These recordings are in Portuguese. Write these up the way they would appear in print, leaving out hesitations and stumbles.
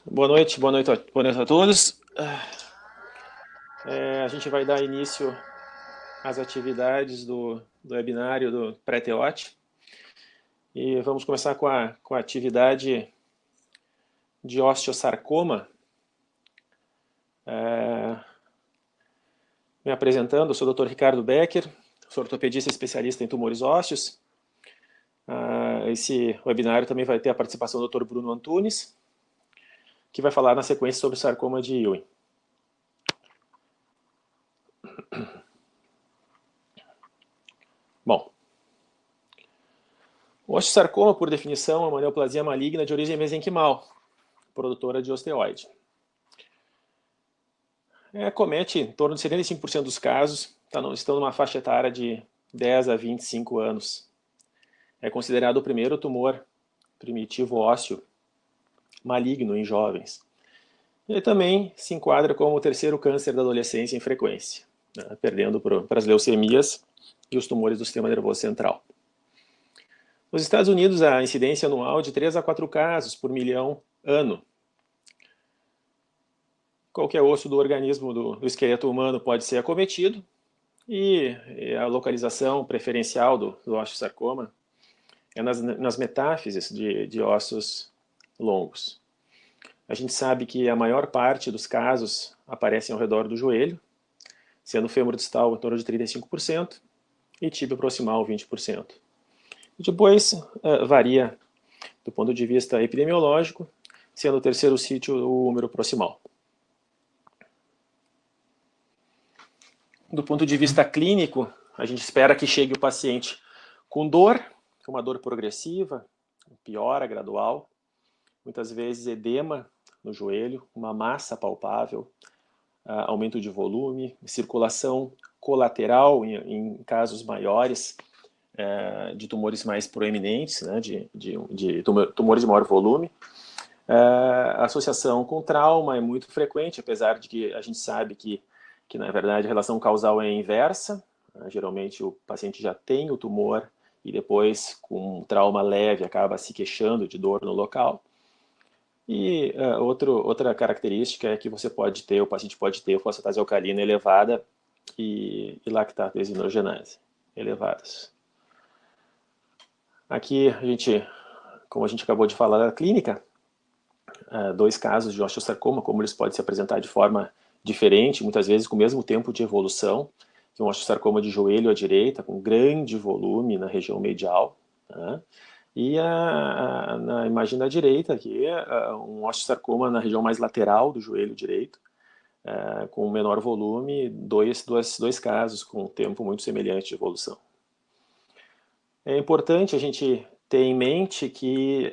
Boa noite, boa noite a todos. A gente vai dar início às atividades do webinário do pré-TEOT e vamos começar com a atividade de osteosarcoma. Me apresentando, eu sou o Dr. Ricardo Becker, sou ortopedista especialista em tumores ósseos. Esse webinário também vai ter a participação do Dr. Bruno Antunes, que vai falar na sequência sobre o sarcoma de Ewing. Bom, o osteosarcoma, por definição, é uma neoplasia maligna de origem mesenquimal, produtora de osteoide. Comete em torno de 75% dos casos, estão numa faixa etária de 10 a 25 anos. É considerado o primeiro tumor primitivo ósseo maligno em jovens. Ele também se enquadra como o terceiro câncer da adolescência em frequência, né, perdendo para as leucemias e os tumores do sistema nervoso central. Nos Estados Unidos, a incidência anual é de 3 a 4 casos por milhão ano. Qualquer osso do organismo do esqueleto humano pode ser acometido e a localização preferencial do osteosarcoma é nas metáfises de ossos longos. A gente sabe que a maior parte dos casos aparecem ao redor do joelho, sendo o fêmur distal em torno de 35% e tíbio proximal 20%. E depois varia do ponto de vista epidemiológico, sendo o terceiro sítio o húmero proximal. Do ponto de vista clínico, a gente espera que chegue o paciente com dor, uma dor progressiva, piora gradual, muitas vezes edema no joelho, uma massa palpável, aumento de volume, circulação colateral em casos maiores, de tumores mais proeminentes, né, de tumores de maior volume. A associação com trauma é muito frequente, apesar de que a gente sabe que na verdade a relação causal é inversa. Geralmente o paciente já tem o tumor e depois, com um trauma leve, acaba se queixando de dor no local. E outra característica é que o paciente pode ter fosfatase alcalina elevada e lactatase hidrogenase elevadas. Aqui, como a gente acabou de falar da clínica, 2 casos de osteosarcoma, como eles podem se apresentar de forma diferente, muitas vezes com o mesmo tempo de evolução, que um osteosarcoma de joelho à direita, com grande volume na região medial, né? E na imagem da direita aqui, um osteosarcoma na região mais lateral do joelho direito, com menor volume, dois casos com um tempo muito semelhante de evolução. É importante a gente ter em mente que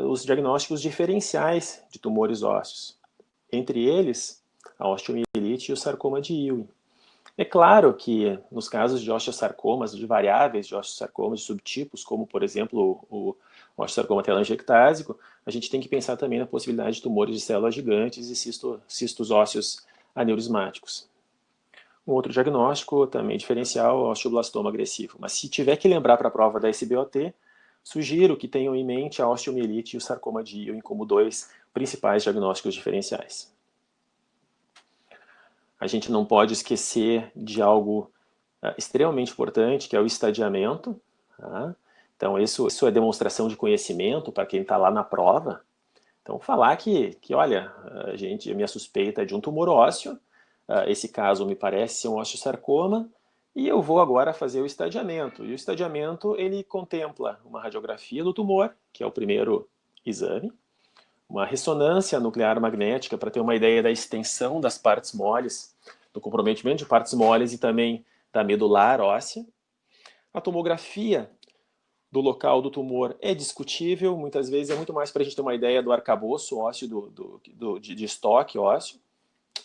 os diagnósticos diferenciais de tumores ósseos, entre eles a osteomielite e o sarcoma de Ewing. É claro que nos casos de osteosarcomas, de variáveis de osteosarcomas, de subtipos, como por exemplo o osteosarcoma telangiectásico, a gente tem que pensar também na possibilidade de tumores de células gigantes e cistos ósseos aneurismáticos. Um outro diagnóstico também diferencial é o osteoblastoma agressivo. Mas se tiver que lembrar para a prova da SBOT, sugiro que tenham em mente a osteomielite e o sarcoma de Ewing como 2 principais diagnósticos diferenciais. A gente não pode esquecer de algo extremamente importante, que é o estadiamento. Tá? Então, isso é demonstração de conhecimento para quem está lá na prova. Então, falar que olha, a minha suspeita é de um tumor ósseo, esse caso me parece ser um osteosarcoma, e eu vou agora fazer o estadiamento. E o estadiamento, ele contempla uma radiografia do tumor, que é o primeiro exame, uma ressonância nuclear magnética para ter uma ideia da extensão das partes moles, do comprometimento de partes moles e também da medular óssea. A tomografia do local do tumor é discutível, muitas vezes é muito mais para a gente ter uma ideia do arcabouço ósseo, de estoque ósseo.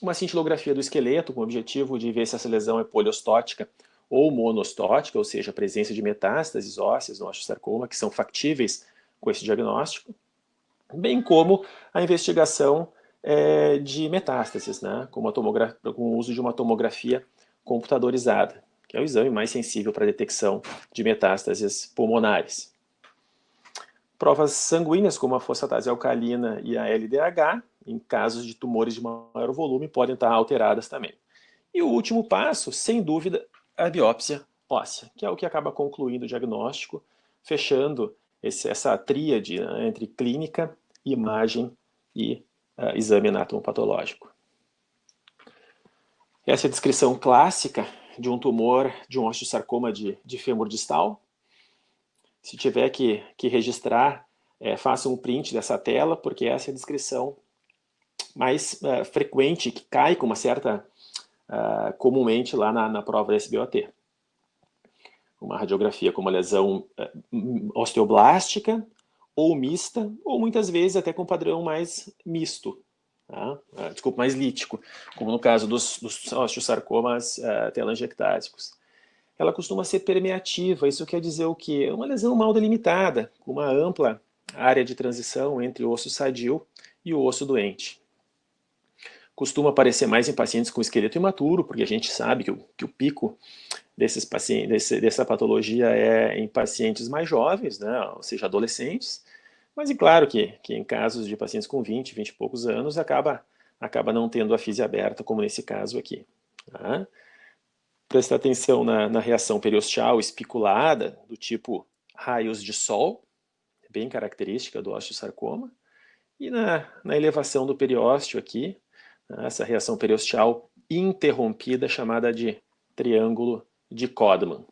Uma cintilografia do esqueleto, com o objetivo de ver se essa lesão é poliostótica ou monostótica, ou seja, a presença de metástases ósseas no osteosarcoma, que são factíveis com esse diagnóstico, bem como a investigação de metástases, né, com o uso de uma tomografia computadorizada, que é o exame mais sensível para a detecção de metástases pulmonares. Provas sanguíneas, como a fosfatase alcalina e a LDH, em casos de tumores de maior volume, podem estar alteradas também. E o último passo, sem dúvida, a biópsia óssea, que é o que acaba concluindo o diagnóstico, fechando essa tríade, né, entre clínica, imagem e exame anatomopatológico. Essa é a descrição clássica de um tumor, de um osteosarcoma de fêmur distal. Se tiver que registrar, faça um print dessa tela, porque essa é a descrição mais frequente, que cai com uma certa, comumente lá na prova da SBOT. Uma radiografia com uma lesão osteoblástica, ou mista, ou muitas vezes até com padrão mais misto, tá? Desculpa, mais lítico, como no caso dos osteosarcomas telangiectásicos. Ela costuma ser permeativa, isso quer dizer o quê? Uma lesão mal delimitada, com uma ampla área de transição entre o osso sadio e o osso doente. Costuma aparecer mais em pacientes com esqueleto imaturo, porque a gente sabe que o pico desses pacientes, dessa patologia é em pacientes mais jovens, né, ou seja, adolescentes, mas é claro que em casos de pacientes com 20 e poucos anos, acaba não tendo a fise aberta, como nesse caso aqui. Tá? Prestar atenção na reação periosteal espiculada, do tipo raios de sol, bem característica do osteosarcoma, e na elevação do periósteo aqui, essa reação periosteal interrompida, chamada de triângulo de Codman.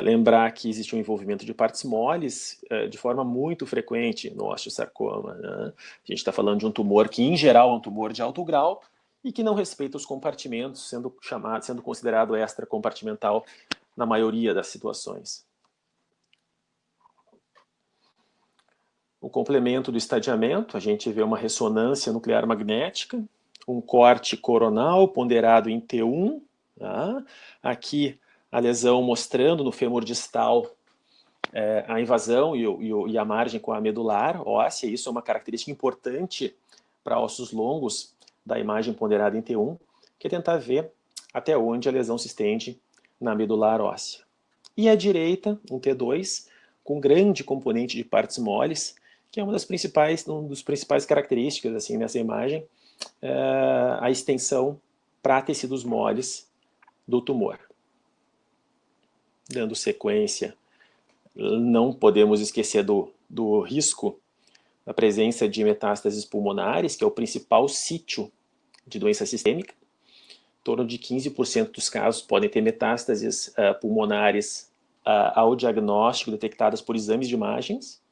Lembrar que existe um envolvimento de partes moles de forma muito frequente no osteosarcoma. Né? A gente está falando de um tumor que, em geral, é um tumor de alto grau e que não respeita os compartimentos, sendo considerado extracompartimental na maioria das situações. O complemento do estadiamento, a gente vê uma ressonância nuclear magnética, um corte coronal ponderado em T1, tá? Aqui a lesão mostrando no fêmur distal a invasão e a margem com a medular óssea. Isso é uma característica importante para ossos longos da imagem ponderada em T1, que é tentar ver até onde a lesão se estende na medular óssea. E à direita, um T2, com grande componente de partes moles, que é uma das principais características assim, nessa imagem, a extensão para tecidos moles do tumor. Dando sequência, não podemos esquecer do risco da presença de metástases pulmonares, que é o principal sítio de doença sistêmica. Em torno de 15% dos casos podem ter metástases pulmonares ao diagnóstico, detectadas por exames de imagens.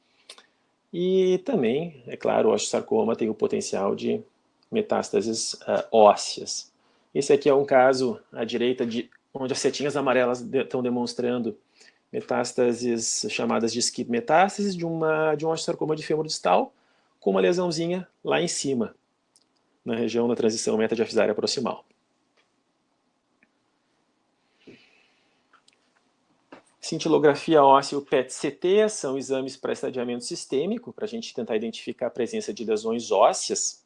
E também, é claro, o osteosarcoma tem o potencial de metástases ósseas. Esse aqui é um caso à direita, onde as setinhas amarelas estão demonstrando metástases chamadas de skip metástases de um osteosarcoma de fêmur distal, com uma lesãozinha lá em cima, na região da transição metadiafisária proximal. Cintilografia óssea e o PET-CT são exames para estadiamento sistêmico, para a gente tentar identificar a presença de lesões ósseas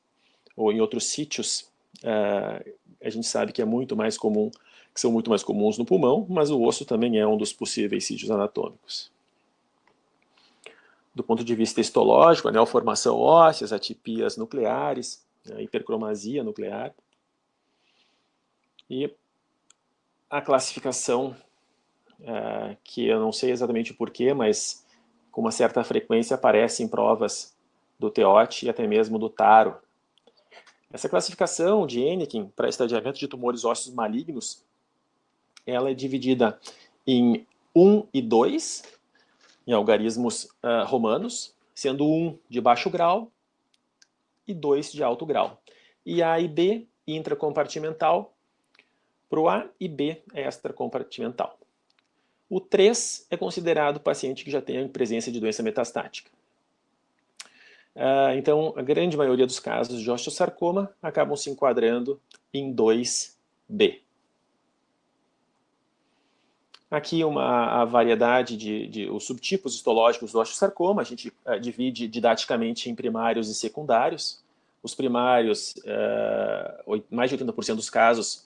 ou em outros sítios. A gente sabe que é muito mais comum, que são muito mais comuns no pulmão, mas o osso também é um dos possíveis sítios anatômicos. Do ponto de vista histológico, a neoformação óssea, as atipias nucleares, a hipercromasia nuclear e a classificação que eu não sei exatamente o porquê, mas com uma certa frequência aparece em provas do TEOT e até mesmo do TARO. Essa classificação de Hennequin para estadiamento de tumores ósseos malignos, ela é dividida em 1 e 2, em algarismos romanos, sendo 1 de baixo grau e 2 de alto grau. E A e B, intracompartimental, para o A e B, extracompartimental. O 3 é considerado paciente que já tem a presença de doença metastática. Então, a grande maioria dos casos de osteosarcoma acabam se enquadrando em 2B. Aqui a variedade os subtipos histológicos do osteosarcoma, a gente divide didaticamente em primários e secundários. Os primários, mais de 80% dos casos,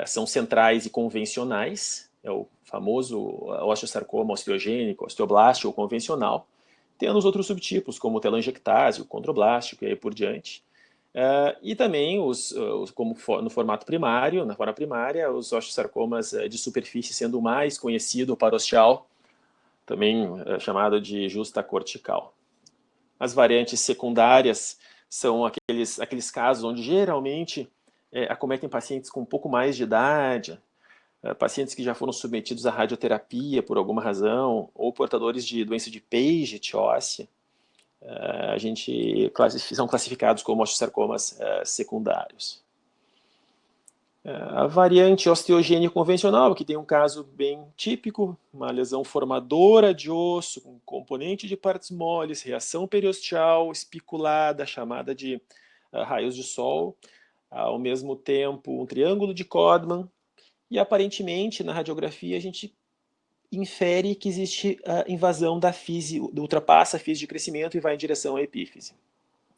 são centrais e convencionais, é o famoso osteosarcoma osteogênico, osteoblástico ou convencional, tendo os outros subtipos, como o telangiectase, o condroblástico e aí por diante. E também, como no formato primário, na forma primária, os osteosarcomas de superfície sendo o mais conhecido, o parostial, também chamado de justa cortical. As variantes secundárias são aqueles casos onde geralmente acometem pacientes com um pouco mais de idade, pacientes que já foram submetidos à radioterapia por alguma razão, ou portadores de doença de Paget óssea, são classificados como osteosarcomas secundários. A variante osteogênica convencional, que tem um caso bem típico, uma lesão formadora de osso, com componente de partes moles, reação periosteal espiculada, chamada de raios de sol, ao mesmo tempo um triângulo de Codman, e aparentemente na radiografia a gente infere que existe a invasão da fise, ultrapassa a fise de crescimento e vai em direção à epífise.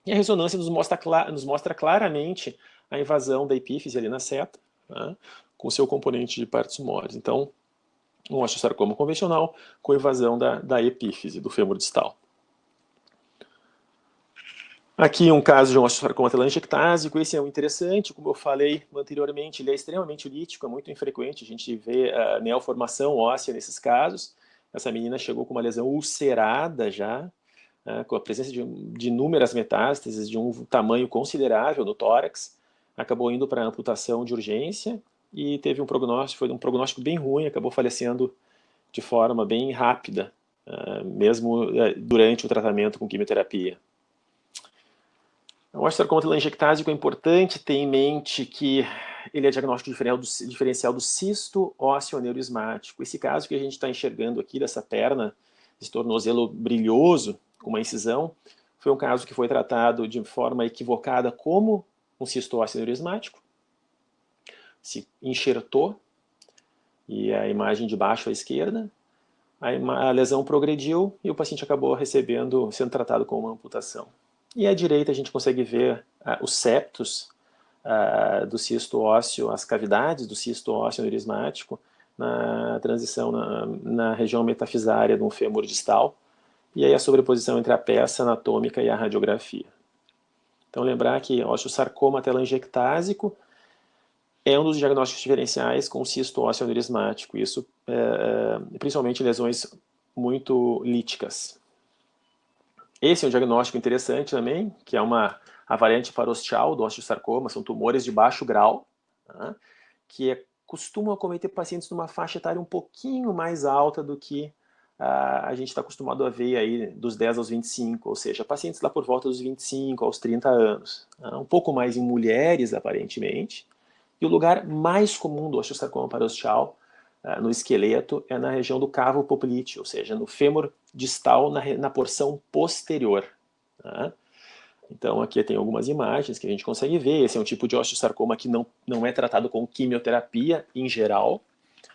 E a ressonância nos mostra claramente a invasão da epífise ali na seta, né, com seu componente de partes moles. Então, um osteosarcoma convencional com invasão da epífise, do fêmur distal. Aqui um caso de um osteosarcoma telangiectásico, esse é um interessante, como eu falei anteriormente, ele é extremamente lítico, é muito infrequente, a gente vê a neoformação óssea nesses casos. Essa menina chegou com uma lesão ulcerada já, com a presença de inúmeras metástases de um tamanho considerável no tórax, acabou indo para amputação de urgência e teve foi um prognóstico bem ruim, acabou falecendo de forma bem rápida, mesmo durante o tratamento com quimioterapia. O osteosarcoma telangiectásico é importante ter em mente que ele é diagnóstico diferencial do cisto ósseo-aneurismático. Esse caso que a gente está enxergando aqui dessa perna, esse tornozelo brilhoso, com uma incisão, foi um caso que foi tratado de forma equivocada como um cisto ósseo-aneurismático. Se enxertou, e a imagem de baixo à esquerda, a lesão progrediu e o paciente acabou sendo tratado com uma amputação. E à direita a gente consegue ver os septos do cisto ósseo, as cavidades do cisto ósseo aneurismático na transição na região metafisária de um fêmur distal, e aí a sobreposição entre a peça anatômica e a radiografia. Então lembrar que osteosarcoma telangiectásico é um dos diagnósticos diferenciais com cisto ósseo aneurismático, isso principalmente em lesões muito líticas. Esse é um diagnóstico interessante também, que é a variante parostial do osteosarcoma, são tumores de baixo grau, tá? Que costumam acometer pacientes numa faixa etária um pouquinho mais alta do que a gente está acostumado a ver aí dos 10 aos 25, ou seja, pacientes lá por volta dos 25 aos 30 anos. Tá? Um pouco mais em mulheres, aparentemente. E o lugar mais comum do osteosarcoma parostial no esqueleto é na região do cavo popliteo, ou seja, no fêmur distal na porção posterior. Tá? Então aqui tem algumas imagens que a gente consegue ver. Esse é um tipo de osteosarcoma que não é tratado com quimioterapia em geral,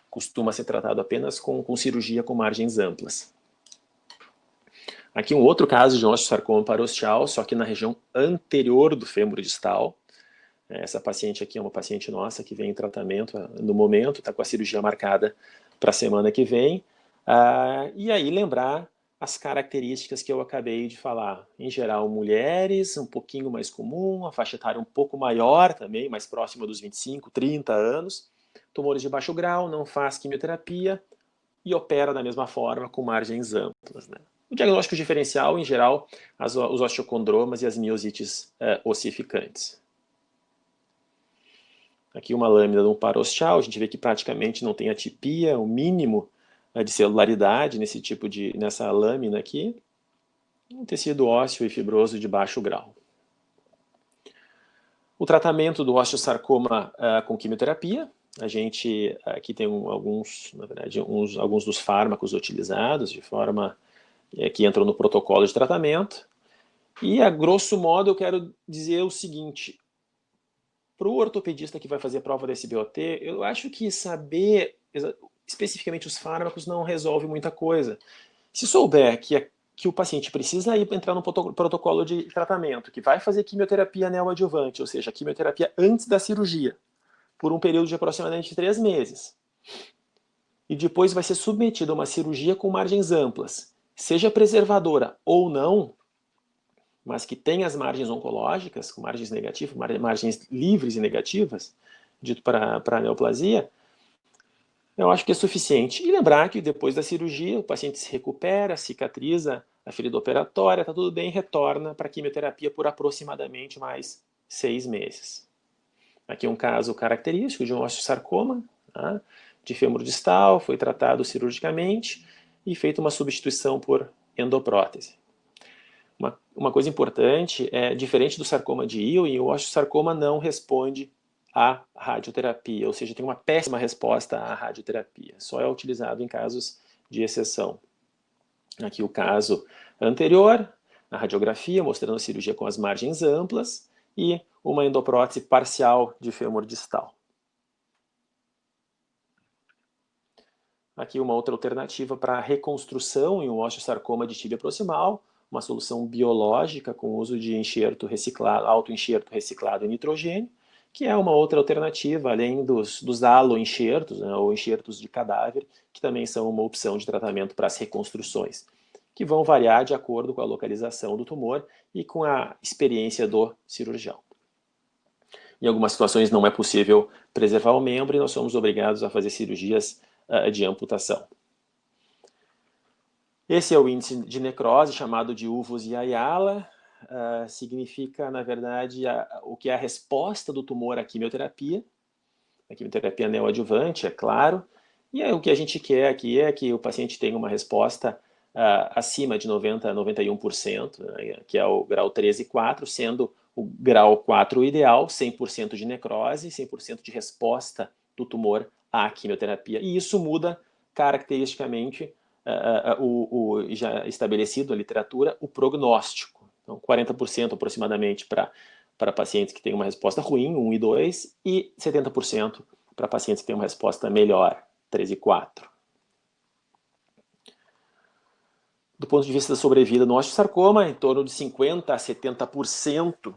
costuma ser tratado apenas com cirurgia com margens amplas. Aqui um outro caso de osteosarcoma parostial, só que na região anterior do fêmur distal. Essa paciente aqui é uma paciente nossa que vem em tratamento no momento, está com a cirurgia marcada para a semana que vem. E aí lembrar as características que eu acabei de falar. Em geral, mulheres, um pouquinho mais comum, a faixa etária um pouco maior também, mais próxima dos 25, 30 anos. Tumores de baixo grau, não faz quimioterapia e opera da mesma forma com margens amplas. Né? O diagnóstico diferencial, em geral, os osteocondromas e as miosites ossificantes. Aqui uma lâmina de um parostial, a gente vê que praticamente não tem atipia, o mínimo de celularidade nessa lâmina aqui. Um tecido ósseo e fibroso de baixo grau. O tratamento do osteosarcoma com quimioterapia, a gente aqui tem alguns dos fármacos utilizados de forma que entram no protocolo de tratamento. E a grosso modo eu quero dizer o seguinte: para o ortopedista que vai fazer a prova da SBOT, eu acho que saber especificamente os fármacos não resolve muita coisa. Se souber que o paciente precisa entrar no protocolo de tratamento, que vai fazer quimioterapia neoadjuvante, ou seja, quimioterapia antes da cirurgia, por um período de aproximadamente 3 meses, e depois vai ser submetido a uma cirurgia com margens amplas, seja preservadora ou não, mas que tem as margens oncológicas, com margens negativas, margens livres e negativas, dito para a neoplasia, eu acho que é suficiente. E lembrar que depois da cirurgia, o paciente se recupera, cicatriza a ferida operatória, está tudo bem, retorna para a quimioterapia por aproximadamente mais 6 meses. Aqui é um caso característico de um osteosarcoma, tá? De fêmur distal, foi tratado cirurgicamente e feita uma substituição por endoprótese. Uma coisa importante é, diferente do sarcoma de Ewing, o osteosarcoma não responde à radioterapia, ou seja, tem uma péssima resposta à radioterapia. Só é utilizado em casos de exceção. Aqui o caso anterior, a radiografia mostrando a cirurgia com as margens amplas e uma endoprótese parcial de fêmur distal. Aqui uma outra alternativa para reconstrução em um osteosarcoma de tíbia proximal, uma solução biológica com uso de enxerto reciclado, autoenxerto reciclado em nitrogênio, que é uma outra alternativa, além dos aloenxertos, né, ou enxertos de cadáver, que também são uma opção de tratamento para as reconstruções, que vão variar de acordo com a localização do tumor e com a experiência do cirurgião. Em algumas situações não é possível preservar o membro e nós somos obrigados a fazer cirurgias de amputação. Esse é o índice de necrose, chamado de Uvos e Ayala. Significa, na verdade, o que é a resposta do tumor à quimioterapia. A quimioterapia neoadjuvante, é claro. E o que a gente quer aqui é que o paciente tenha uma resposta acima de 90% a 91%, né, que é o grau 13 e 4, sendo o grau 4 o ideal, 100% de necrose, 100% de resposta do tumor à quimioterapia. E isso muda caracteristicamente o já estabelecido na literatura, o prognóstico. Então, 40% aproximadamente para pacientes que têm uma resposta ruim, 1 e 2, e 70% para pacientes que têm uma resposta melhor, 3 e 4. Do ponto de vista da sobrevida no osteosarcoma, em torno de 50% a 70%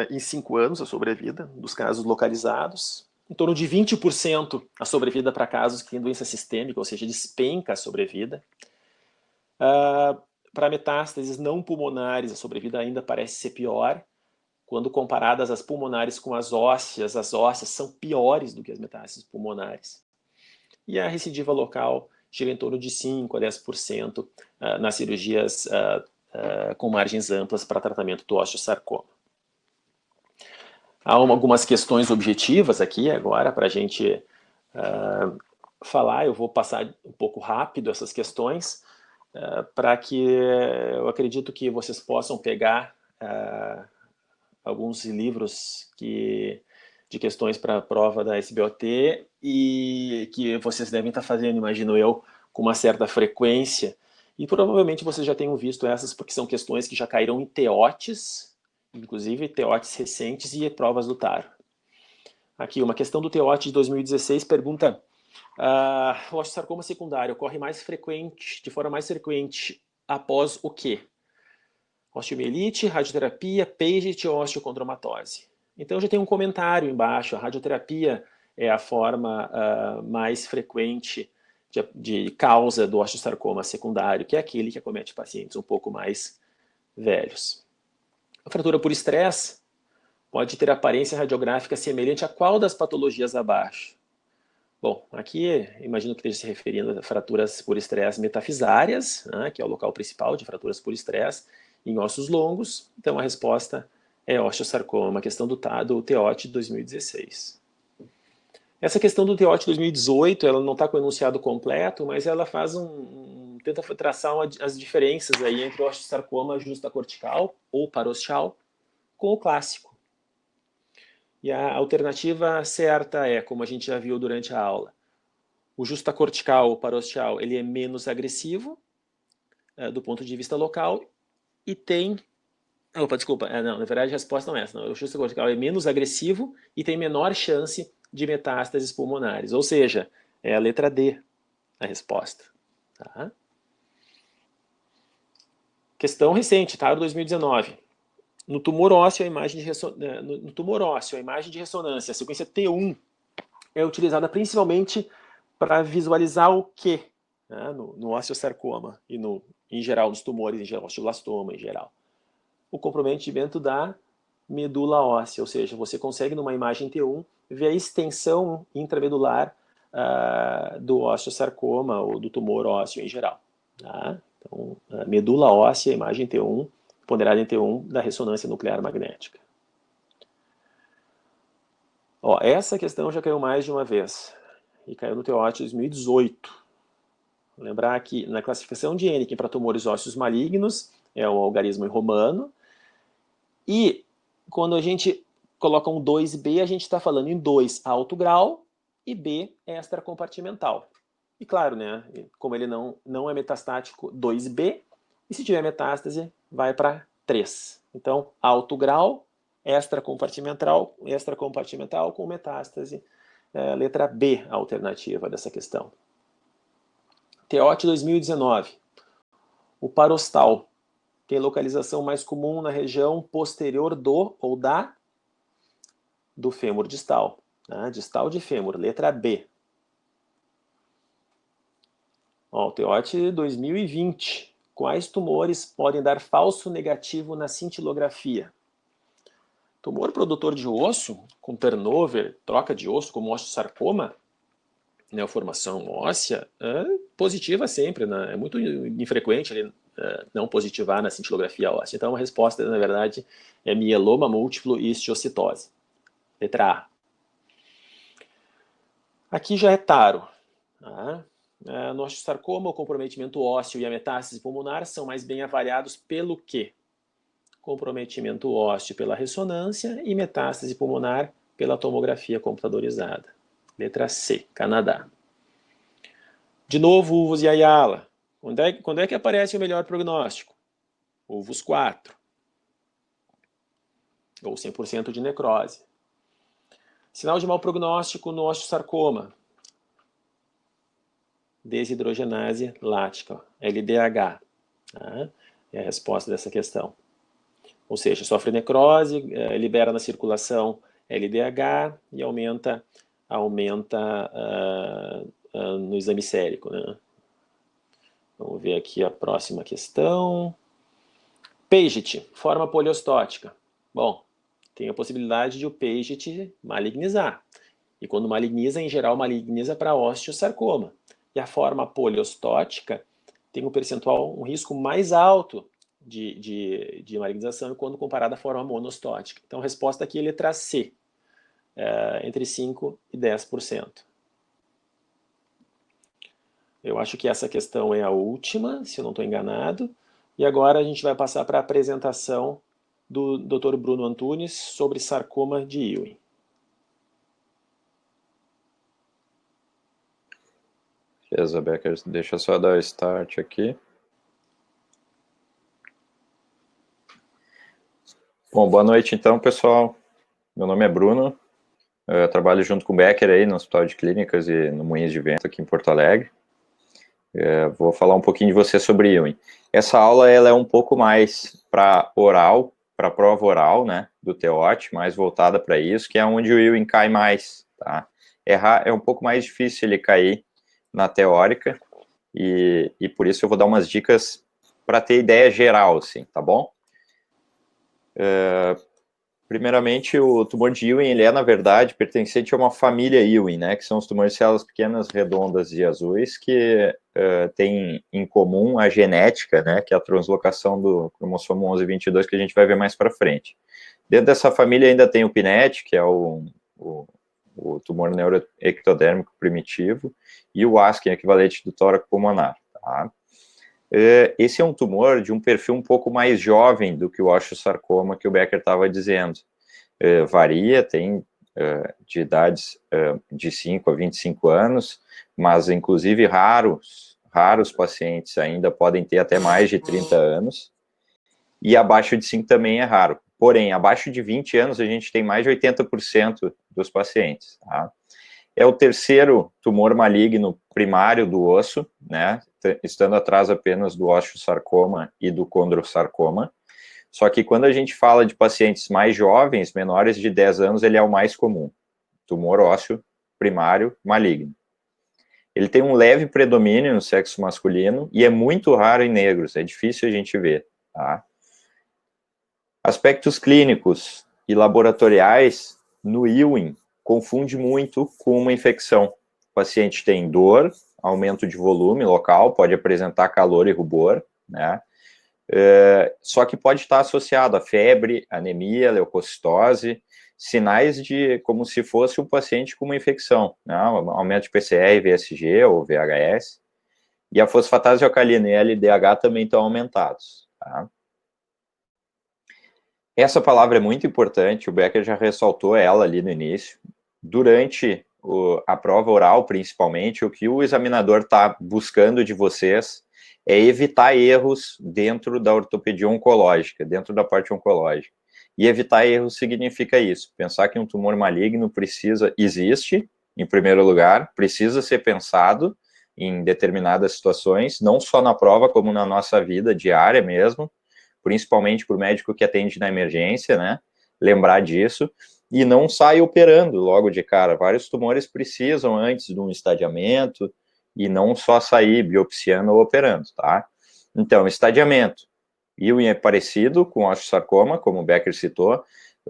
em 5 anos a sobrevida dos casos localizados. Em torno de 20% a sobrevida para casos que têm doença sistêmica, ou seja, despenca a sobrevida. Para metástases não pulmonares, a sobrevida ainda parece ser pior. Quando comparadas as pulmonares com as ósseas são piores do que as metástases pulmonares. E a recidiva local chega em torno de 5% a 10% nas cirurgias com margens amplas para tratamento do osteosarcoma. Há algumas questões objetivas aqui agora para a gente falar. Eu vou passar um pouco rápido essas questões para que eu acredito que vocês possam pegar alguns livros de questões para a prova da SBOT e que vocês devem estar fazendo, imagino eu, com uma certa frequência. E provavelmente vocês já tenham visto essas porque são questões que já caíram em TEOTs, inclusive TEOTs recentes e provas do TARO. Aqui, uma questão do TEOT de 2016 pergunta: o osteosarcoma secundário ocorre de forma mais frequente após o quê? Osteomielite, radioterapia, Paget ou osteocondromatose. Então já tem um comentário embaixo: a radioterapia é a forma mais frequente de causa do osteosarcoma secundário, que é aquele que acomete pacientes um pouco mais velhos. A fratura por estresse pode ter aparência radiográfica semelhante a qual das patologias abaixo? Bom, aqui imagino que esteja se referindo a fraturas por estresse metafisárias, né, que é o local principal de fraturas por estresse, em ossos longos. Então a resposta é osteosarcoma, uma questão do TEOT de 2016. Essa questão do TEOT de 2018, ela não está com o enunciado completo, mas ela faz tenta traçar as diferenças aí entre o osteosarcoma justacortical ou parostial com o clássico. E a alternativa certa é, como a gente já viu durante a aula, o justacortical ou parostial, ele é menos agressivo do ponto de vista local e tem... Opa, desculpa, não, na verdade a resposta não é essa. Não. O justacortical é menos agressivo e tem menor chance de metástases pulmonares. Ou seja, é a letra D a resposta. Tá? Questão recente, TARO 2019. No tumor ósseo, a imagem de ressonância, a sequência T1, é utilizada principalmente para visualizar o quê? né, no osteosarcoma e em geral nos tumores, em geral, osteoblastoma em geral. O comprometimento da medula óssea, ou seja, você consegue numa imagem T1 ver a extensão intramedular do osteosarcoma ou do tumor ósseo em geral. Tá? Então, a medula óssea, imagem T1, ponderada em T1 da ressonância nuclear magnética. Ó, essa questão já caiu mais de uma vez, e caiu no TEOT 2018. Vou lembrar que na classificação de Hennequin para tumores ósseos malignos, é um algarismo em romano, e quando a gente coloca um 2B, a gente está falando em 2 alto grau e B extracompartimental. E claro, né, como ele não é metastático, 2B, e se tiver metástase, vai para 3. Então, alto grau, extracompartimental com metástase, letra B, a alternativa dessa questão. TEOT 2019. O parostal tem localização mais comum na região posterior do ou do fêmur distal. Né? Distal de fêmur, letra B. Ó, o TEOT 2020. Quais tumores podem dar falso negativo na cintilografia? Tumor produtor de osso, com turnover, troca de osso, como osteosarcoma, neoformação óssea, positiva sempre, né? É muito infrequente ele não positivar na cintilografia óssea. Então a resposta, na verdade, é mieloma múltiplo e histiocytose. Letra A. Aqui já é taro. Tá? No osteosarcoma, o comprometimento ósseo e a metástase pulmonar são mais bem avaliados pelo quê? Comprometimento ósseo pela ressonância e metástase pulmonar pela tomografia computadorizada. Letra C, Canadá. De novo, uvus e ayala. Quando é que aparece o melhor prognóstico? Uvus 4. Ou 100% de necrose. Sinal de mau prognóstico no osteosarcoma. Desidrogenase lática, LDH. Tá? É a resposta dessa questão. Ou seja, sofre necrose, libera na circulação LDH e aumenta no exame sérico. Né? Vamos ver aqui a próxima questão. Paget, forma poliostótica. Bom, tem a possibilidade de o Paget malignizar. E quando maligniza, em geral, maligniza para osteosarcoma. E a forma poliostótica tem um risco mais alto de malignização quando comparada à forma monostótica. Então a resposta aqui é letra C, entre 5% e 10%. Eu acho que essa questão é a última, se eu não estou enganado. E agora a gente vai passar para a apresentação do Dr. Bruno Antunes sobre sarcoma de Ewing. Beleza, Becker, deixa eu só dar o start aqui. Bom, boa noite então, pessoal. Meu nome é Bruno, eu trabalho junto com o Becker aí no Hospital de Clínicas e no Moinhos de Vento aqui em Porto Alegre. Vou falar um pouquinho de você sobre Ewing. Essa aula ela é um pouco mais para oral, para prova oral, né, do TEOT, mais voltada para isso, que é onde o Ewing cai mais, tá? É um pouco mais difícil ele cair na teórica, e por isso eu vou dar umas dicas para ter ideia geral, assim, tá bom? Primeiramente, o tumor de Ewing, ele é, na verdade, pertencente a uma família Ewing, né, que são os tumores de células pequenas, redondas e azuis, que têm em comum a genética, né, que é a translocação do cromossomo 1122, que a gente vai ver mais para frente. Dentro dessa família ainda tem o PNET, que é o tumor neuroectodérmico primitivo, e o Askin, equivalente do tórax pulmonar, tá? Esse é um tumor de um perfil um pouco mais jovem do que o osteosarcoma que o Becker estava dizendo. Varia, tem de idades de 5 a 25 anos, mas inclusive raros pacientes ainda podem ter até mais de 30 anos, e abaixo de 5 também é raro. Porém, abaixo de 20 anos a gente tem mais de 80% dos pacientes, tá? É o terceiro tumor maligno primário do osso, né, estando atrás apenas do osteosarcoma e do condrosarcoma. Só que quando a gente fala de pacientes mais jovens, menores de 10 anos, ele é o mais comum. Tumor ósseo primário maligno. Ele tem um leve predomínio no sexo masculino e é muito raro em negros, é difícil a gente ver, tá? Aspectos clínicos e laboratoriais no Ewing confunde muito com uma infecção. O paciente tem dor, aumento de volume local, pode apresentar calor e rubor, né? Só que pode estar associado a febre, anemia, leucocitose, sinais de como se fosse um paciente com uma infecção, né? Aumento de PCR, VSG ou VHS. E a fosfatase alcalina e LDH também estão aumentados, tá? Essa palavra é muito importante, o Becker já ressaltou ela ali no início. Durante a prova oral, principalmente, o que o examinador está buscando de vocês é evitar erros dentro da ortopedia oncológica, dentro da parte oncológica. E evitar erros significa isso, pensar que um tumor maligno existe, em primeiro lugar, precisa ser pensado em determinadas situações, não só na prova, como na nossa vida diária mesmo, principalmente para o médico que atende na emergência, né? Lembrar disso, e não sai operando logo de cara. Vários tumores precisam antes de um estadiamento, e não só sair biopsiando ou operando, tá? Então, estadiamento. Ewing é parecido com osteosarcoma, como o Becker citou,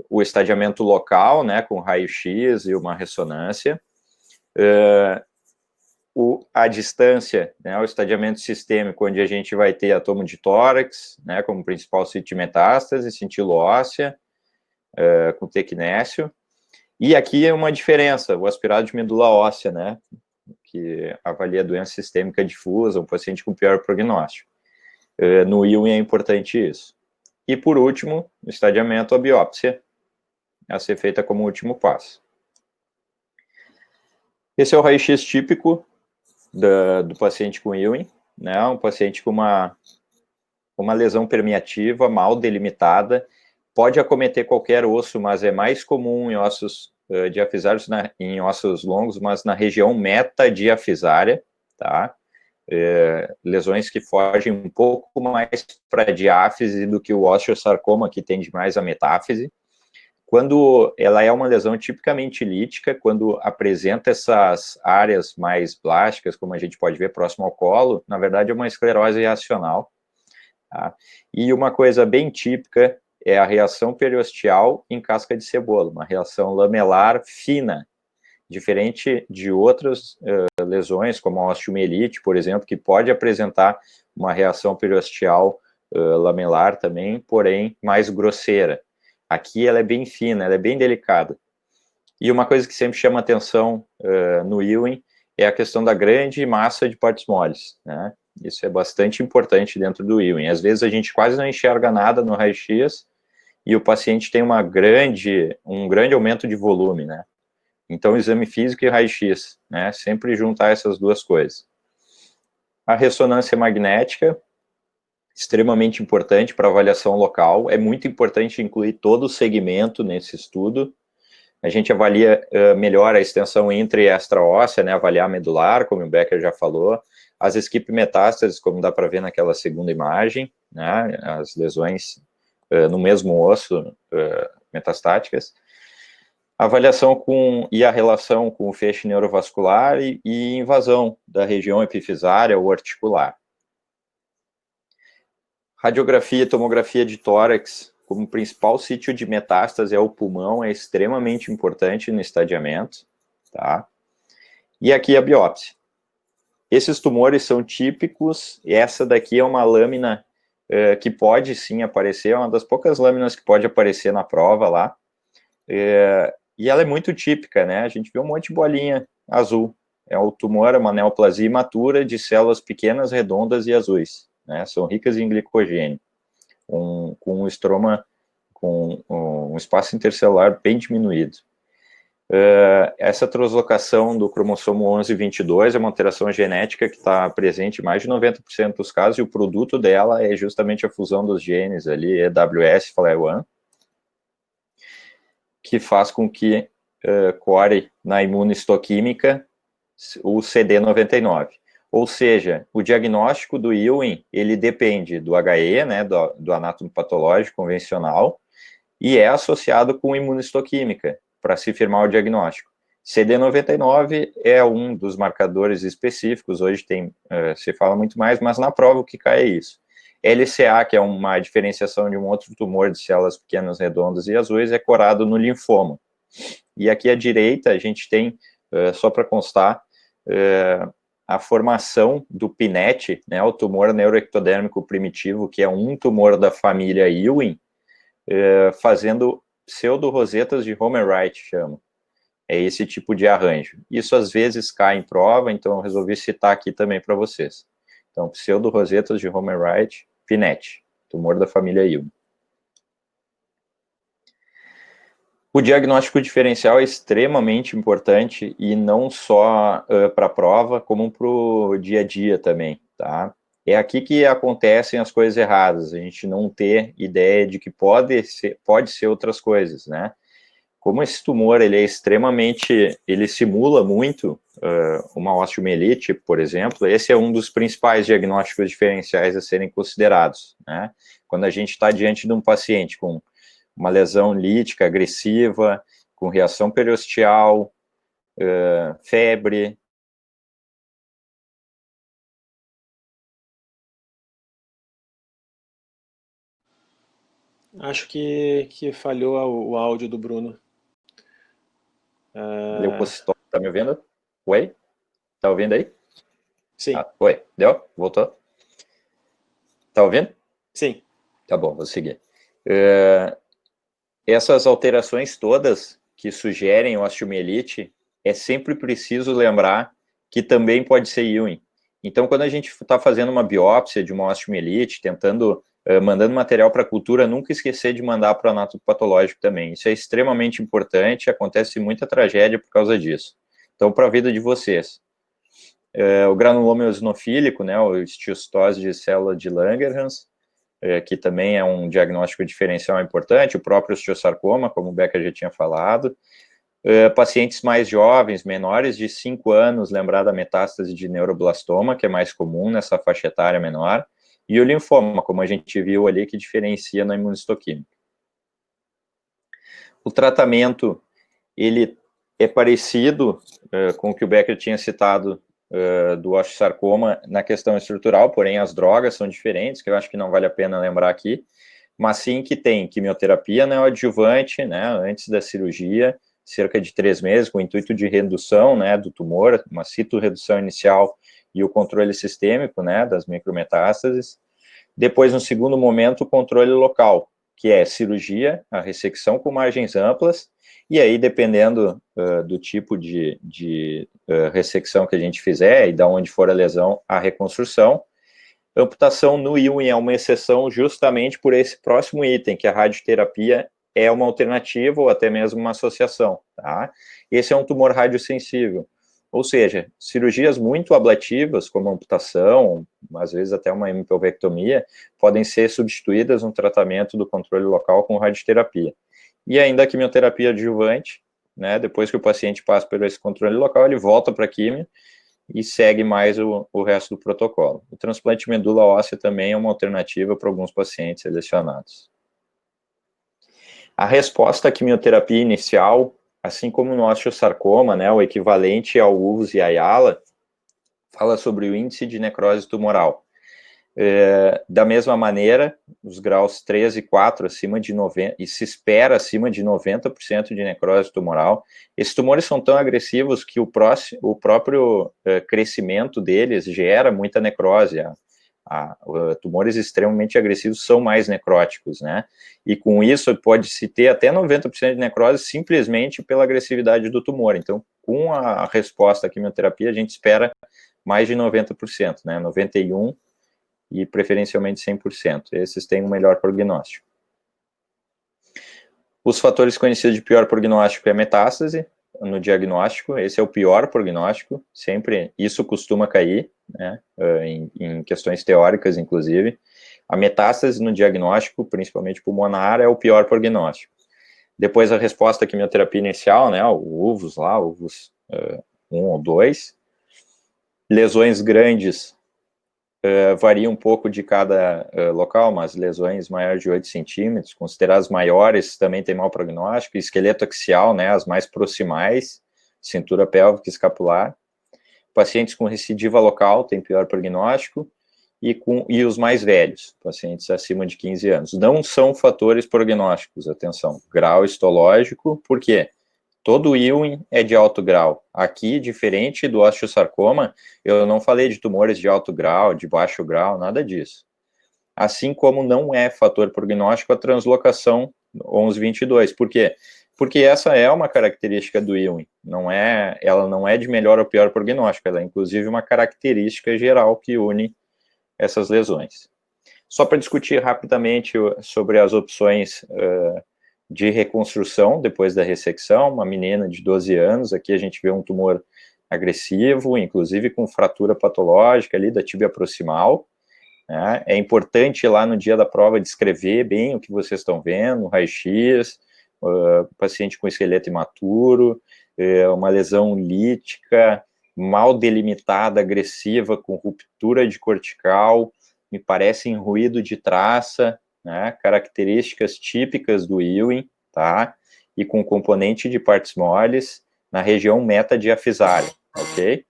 o estadiamento local, né, com raio-x e uma ressonância. A distância, né, o estadiamento sistêmico, onde a gente vai ter atomo de tórax, né, como principal sítio de metástase, cintila óssea, com tecnécio. E aqui é uma diferença, o aspirado de medula óssea, né, que avalia doença sistêmica difusa, um paciente com pior prognóstico. No Ewing é importante isso. E por último, no estadiamento, a biópsia, a ser feita como último passo. Esse é o raio-x típico do paciente com Ewing, né? Um paciente com uma lesão permeativa mal delimitada, pode acometer qualquer osso, mas é mais comum em ossos diafisários, em ossos longos, mas na região metadiafisária, tá? Lesões que fogem um pouco mais para a diáfise do que o osteosarcoma, que tende mais a metáfise. Quando ela é uma lesão tipicamente lítica, quando apresenta essas áreas mais plásticas, como a gente pode ver próximo ao colo, na verdade é uma esclerose reacional. Tá? E uma coisa bem típica é a reação periosteal em casca de cebola, uma reação lamelar fina, diferente de outras lesões, como a osteomielite, por exemplo, que pode apresentar uma reação periosteal lamelar também, porém mais grosseira. Aqui ela é bem fina, ela é bem delicada. E uma coisa que sempre chama atenção no Ewing é a questão da grande massa de partes moles, né? Isso é bastante importante dentro do Ewing. Às vezes a gente quase não enxerga nada no raio-x e o paciente tem um grande aumento de volume, né? Então, exame físico e raio-x, né? Sempre juntar essas duas coisas. A ressonância magnética, extremamente importante para avaliação local. É muito importante incluir todo o segmento nesse estudo. A gente avalia melhor a extensão intra e extraóssea, né? Avaliar a medular, como o Becker já falou. As skip metástases, como dá para ver naquela segunda imagem, né? As lesões no mesmo osso metastáticas. Avaliação e a relação com o feixe neurovascular e invasão da região epifisária ou articular. Radiografia e tomografia de tórax, como principal sítio de metástase é o pulmão, é extremamente importante no estadiamento, tá? E aqui a biópsia. Esses tumores são típicos, e essa daqui é uma lâmina que pode sim aparecer, é uma das poucas lâminas que pode aparecer na prova lá, e ela é muito típica, né? A gente vê um monte de bolinha azul. É o tumor, é uma neoplasia imatura de células pequenas, redondas e azuis, né? São ricas em glicogênio, com um estroma, com um espaço intercelular bem diminuído. Essa translocação do cromossomo 11 e 22 é uma alteração genética que está presente em mais de 90% dos casos, e o produto dela é justamente a fusão dos genes ali, EWS, FLAIR1, que faz com que core na imunohistoquímica o CD99. Ou seja, o diagnóstico do Ewing, ele depende do HE, né, do anátomo patológico convencional, e é associado com imunohistoquímica, para se firmar o diagnóstico. CD99 é um dos marcadores específicos, hoje se fala muito mais, mas na prova o que cai é isso. LCA, que é uma diferenciação de um outro tumor de células pequenas, redondas e azuis, é corado no linfoma. E aqui à direita a gente tem, só para constar, a formação do PNET, né, o tumor neuroectodérmico primitivo, que é um tumor da família Ewing, fazendo pseudo-rosetas de Homer-Wright, chama. É esse tipo de arranjo. Isso às vezes cai em prova, então eu resolvi citar aqui também para vocês. Então, pseudo-rosetas de Homer-Wright, PNET, tumor da família Ewing. O diagnóstico diferencial é extremamente importante e não só para a prova, como para o dia a dia também, tá? É aqui que acontecem as coisas erradas, a gente não ter ideia de que pode ser outras coisas, né? Como esse tumor, ele é extremamente, ele simula muito uma osteomielite, por exemplo, esse é um dos principais diagnósticos diferenciais a serem considerados, né? Quando a gente está diante de um paciente com uma lesão lítica agressiva, com reação periosteal, febre. Acho que falhou o áudio do Bruno. Leucocitose, tá me ouvindo? Oi? Tá ouvindo aí? Sim, Oi, deu? Voltou? Tá ouvindo? sim. Tá bom, vou seguir. Essas alterações todas que sugerem osteomielite, é sempre preciso lembrar que também pode ser Ewing. Então, quando a gente está fazendo uma biópsia de uma osteomielite, mandando material para a cultura, nunca esquecer de mandar para o anatopatológico também. Isso é extremamente importante, acontece muita tragédia por causa disso. Então, para a vida de vocês. O granuloma eosinofílico, né, o estiostose de célula de Langerhans, que também é um diagnóstico diferencial importante, o próprio osteosarcoma, como o Becker já tinha falado. Pacientes mais jovens, menores de 5 anos, lembrar da metástase de neuroblastoma, que é mais comum nessa faixa etária menor, e o linfoma, como a gente viu ali, que diferencia na imunistoquímica. O tratamento, ele é parecido com o que o Becker tinha citado do osteosarcoma na questão estrutural, porém as drogas são diferentes, que eu acho que não vale a pena lembrar aqui, mas sim que tem quimioterapia neoadjuvante, né, antes da cirurgia, cerca de 3 meses, com o intuito de redução, né, do tumor, uma citorredução inicial e o controle sistêmico, né, das micrometástases. Depois, no segundo momento, o controle local, que é cirurgia, a ressecção com margens amplas, e aí, dependendo do tipo de ressecção que a gente fizer e de onde for a lesão, a reconstrução. Amputação no Ewing é uma exceção justamente por esse próximo item, que a radioterapia é uma alternativa ou até mesmo uma associação, tá? Esse é um tumor radiosensível, ou seja, cirurgias muito ablativas, como amputação, às vezes até uma hemipelvectomia, podem ser substituídas no tratamento do controle local com radioterapia. E ainda a quimioterapia adjuvante, né, depois que o paciente passa por esse controle local, ele volta para a quimio e segue mais o resto do protocolo. O transplante de medula óssea também é uma alternativa para alguns pacientes selecionados. A resposta à quimioterapia inicial, assim como no osteosarcoma, né, o equivalente ao UVS e Ayala, fala sobre o índice de necrose tumoral. Da mesma maneira, os graus 3 e 4 acima de 90%, e se espera acima de 90% de necrose tumoral. Esses tumores são tão agressivos que o próprio crescimento deles gera muita necrose. Tumores extremamente agressivos são mais necróticos, né? E com isso pode-se ter até 90% de necrose simplesmente pela agressividade do tumor. Então, com a resposta à quimioterapia, a gente espera mais de 90%, né? 91% e preferencialmente 100%. Esses têm um melhor prognóstico. Os fatores conhecidos de pior prognóstico é metástase no diagnóstico, esse é o pior prognóstico, sempre isso costuma cair, né, em questões teóricas, inclusive. A metástase no diagnóstico, principalmente pulmonar, é o pior prognóstico. Depois a resposta à quimioterapia inicial, né, o UVUS lá, UVUS 1 ou 2. Lesões grandes, varia um pouco de cada local, mas lesões maiores de 8 centímetros, consideradas maiores, também tem mau prognóstico. Esqueleto axial, né, as mais proximais, cintura pélvica e escapular. Pacientes com recidiva local têm pior prognóstico, e os mais velhos, pacientes acima de 15 anos. Não são fatores prognósticos, atenção, grau histológico, por quê? Todo Ewing é de alto grau. Aqui, diferente do osteosarcoma, eu não falei de tumores de alto grau, de baixo grau, nada disso. Assim como não é fator prognóstico a translocação 1122. Por quê? Porque essa é uma característica do Ewing. Ela não é de melhor ou pior prognóstico, ela é inclusive uma característica geral que une essas lesões. Só para discutir rapidamente sobre as opções de reconstrução depois da ressecção, uma menina de 12 anos, aqui a gente vê um tumor agressivo, inclusive com fratura patológica ali da tíbia proximal, né? É importante lá no dia da prova descrever bem o que vocês estão vendo, raio-x, paciente com esqueleto imaturo, uma lesão lítica, mal delimitada, agressiva, com ruptura de cortical, me parece em ruído de traça, né, características típicas do Ewing, tá? E com componente de partes moles na região metadiafisária, ok?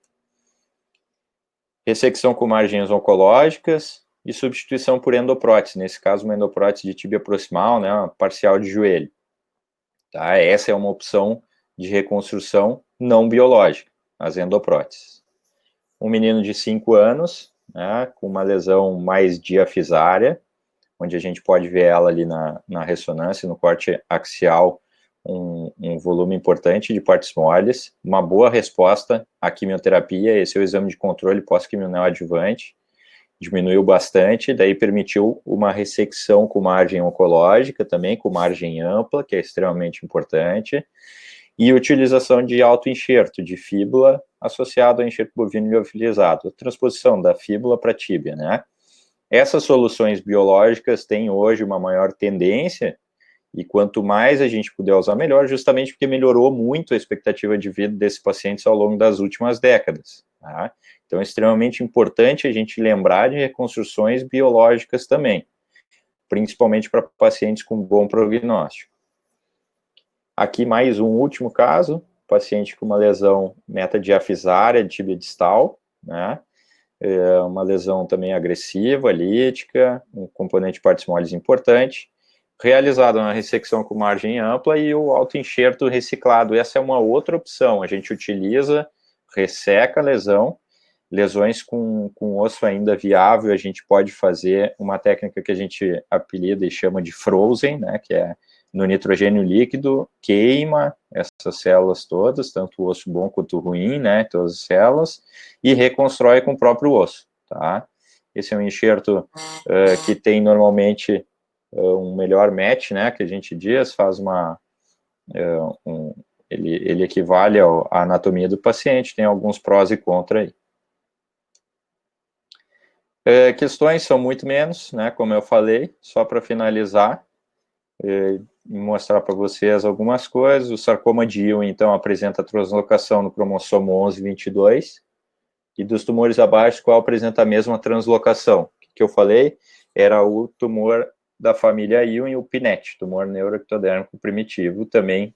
Ressecção com margens oncológicas e substituição por endoprótese, nesse caso uma endoprótese de tíbia proximal, né, uma parcial de joelho. Tá? Essa é uma opção de reconstrução não biológica, as endopróteses. Um menino de 5 anos, né, com uma lesão mais diafisária, onde a gente pode ver ela ali na ressonância, no corte axial, um volume importante de partes moles, uma boa resposta à quimioterapia, esse é o exame de controle pós-quimio neoadjuvante, diminuiu bastante, daí permitiu uma ressecção com margem oncológica também, com margem ampla, que é extremamente importante, e utilização de autoenxerto de fíbula associado ao enxerto bovino liofilizado, a transposição da fíbula para a tíbia, né? Essas soluções biológicas têm hoje uma maior tendência, e quanto mais a gente puder usar, melhor, justamente porque melhorou muito a expectativa de vida desses pacientes ao longo das últimas décadas, tá? Então é extremamente importante a gente lembrar de reconstruções biológicas também, principalmente para pacientes com bom prognóstico. Aqui mais um último caso, paciente com uma lesão metadiafisária de tíbia distal, né? Uma lesão também agressiva, lítica, um componente de partes moles importante, realizada uma ressecção com margem ampla e o autoenxerto reciclado. Essa é uma outra opção, a gente utiliza, resseca a lesão, lesões com osso ainda viável, a gente pode fazer uma técnica que a gente apelida e chama de frozen, né, que é no nitrogênio líquido, queima essas células todas, tanto o osso bom quanto o ruim, né, todas as células, e reconstrói com o próprio osso, tá? Esse é um enxerto que tem normalmente um melhor match, né, que a gente diz, faz ele equivale à anatomia do paciente, tem alguns prós e contras aí. Questões são muito menos, né, como eu falei, só para finalizar, mostrar para vocês algumas coisas. O sarcoma de Ewing, então, apresenta translocação no cromossomo 1122, e dos tumores abaixo, qual apresenta a mesma translocação? O que eu falei? Era o tumor da família Ewing, o PNET, tumor neuroectodérmico primitivo, também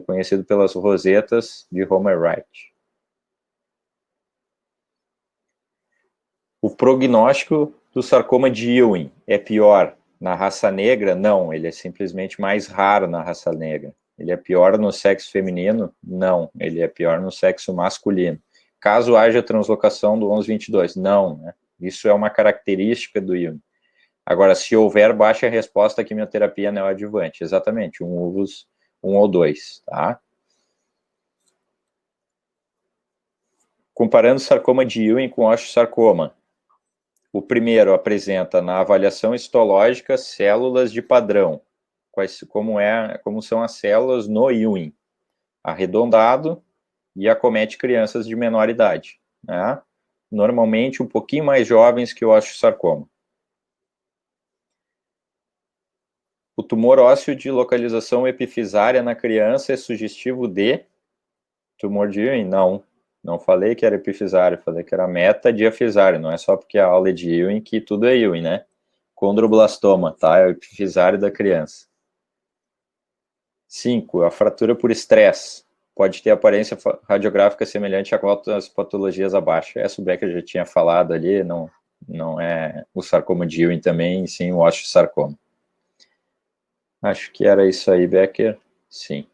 conhecido pelas rosetas de Homer Wright. O prognóstico do sarcoma de Ewing é pior na raça negra? Não, ele é simplesmente mais raro na raça negra. Ele é pior no sexo feminino? Não, ele é pior no sexo masculino. Caso haja translocação do 1122? Não, né? Isso é uma característica do Ewing. Agora, se houver baixa resposta à quimioterapia neoadjuvante, exatamente, um UVUS 1 ou 2, tá? Comparando sarcoma de Ewing com osteosarcoma. O primeiro apresenta na avaliação histológica células de padrão, como são as células no Ewing, arredondado e acomete crianças de menor idade, né? Normalmente um pouquinho mais jovens que o osteosarcoma. O tumor ósseo de localização epifisária na criança é sugestivo de tumor de Ewing? Não falei que era epifisário, falei que era metadiafisário, não é só porque a aula é de Ewing que tudo é Ewing, né? Condroblastoma, tá? É o epifisário da criança. 5. A fratura por estresse. pode ter aparência radiográfica semelhante a outras patologias abaixo. Essa o Becker já tinha falado ali, não é o sarcoma de Ewing também, sim o osteosarcoma. Acho que era isso aí, Becker. Sim.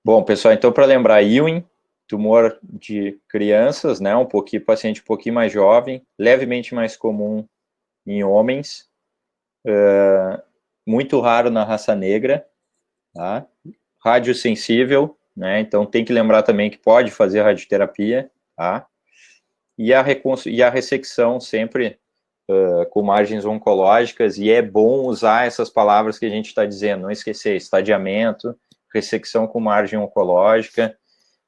Bom, pessoal, então para lembrar, Ewing, tumor de crianças, né, paciente um pouquinho mais jovem, levemente mais comum em homens, muito raro na raça negra, tá? Radiosensível, né, então tem que lembrar também que pode fazer radioterapia, tá? E a ressecção sempre com margens oncológicas, e é bom usar essas palavras que a gente está dizendo, não esquecer, estadiamento, ressecção com margem oncológica,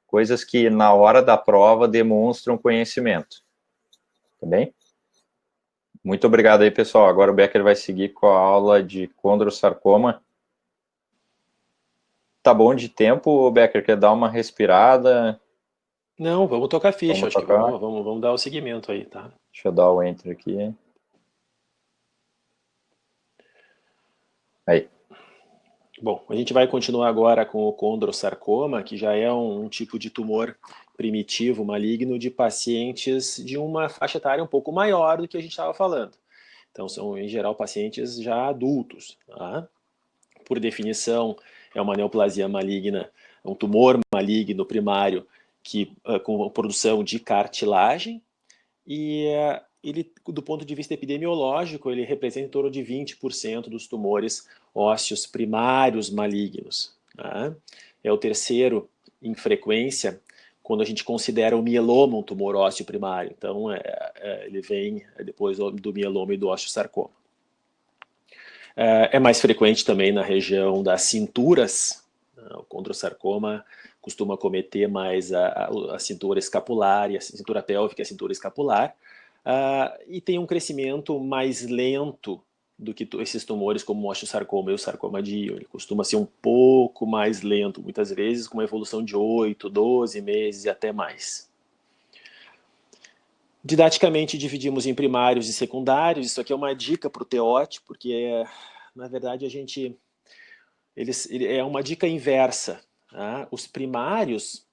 coisas que na hora da prova demonstram conhecimento. Tá bem? Muito obrigado aí, pessoal. Agora o Becker vai seguir com a aula de condrosarcoma. Tá bom de tempo, Becker? Quer dar uma respirada? Não, vamos tocar ficha, Vamos acho que tocar? vamos dar o seguimento aí, tá? Deixa eu dar o enter aqui. Aí. Bom, a gente vai continuar agora com o condrosarcoma, que já é um tipo de tumor primitivo, maligno, de pacientes de uma faixa etária um pouco maior do que a gente estava falando. Então, são, em geral, pacientes já adultos. Tá? Por definição, é uma neoplasia maligna, um tumor maligno primário que, com produção de cartilagem, e ele, do ponto de vista epidemiológico, ele representa em torno de 20% dos tumores ósseos primários malignos. Tá? É o terceiro em frequência quando a gente considera o mieloma um tumor ósseo primário. Então, ele vem depois do mieloma e do osteosarcoma. É mais frequente também na região das cinturas. O condrosarcoma costuma cometer mais a cintura escapular, e a cintura pélvica e a cintura escapular, e tem um crescimento mais lento do que esses tumores como o osteosarcoma e o sarcoma de Ewing. Ele costuma ser um pouco mais lento, muitas vezes com uma evolução de 8, 12 meses e até mais. Didaticamente dividimos em primários e secundários. Isso aqui é uma dica para o TEOT, porque na verdade é uma dica inversa. Tá? Os primários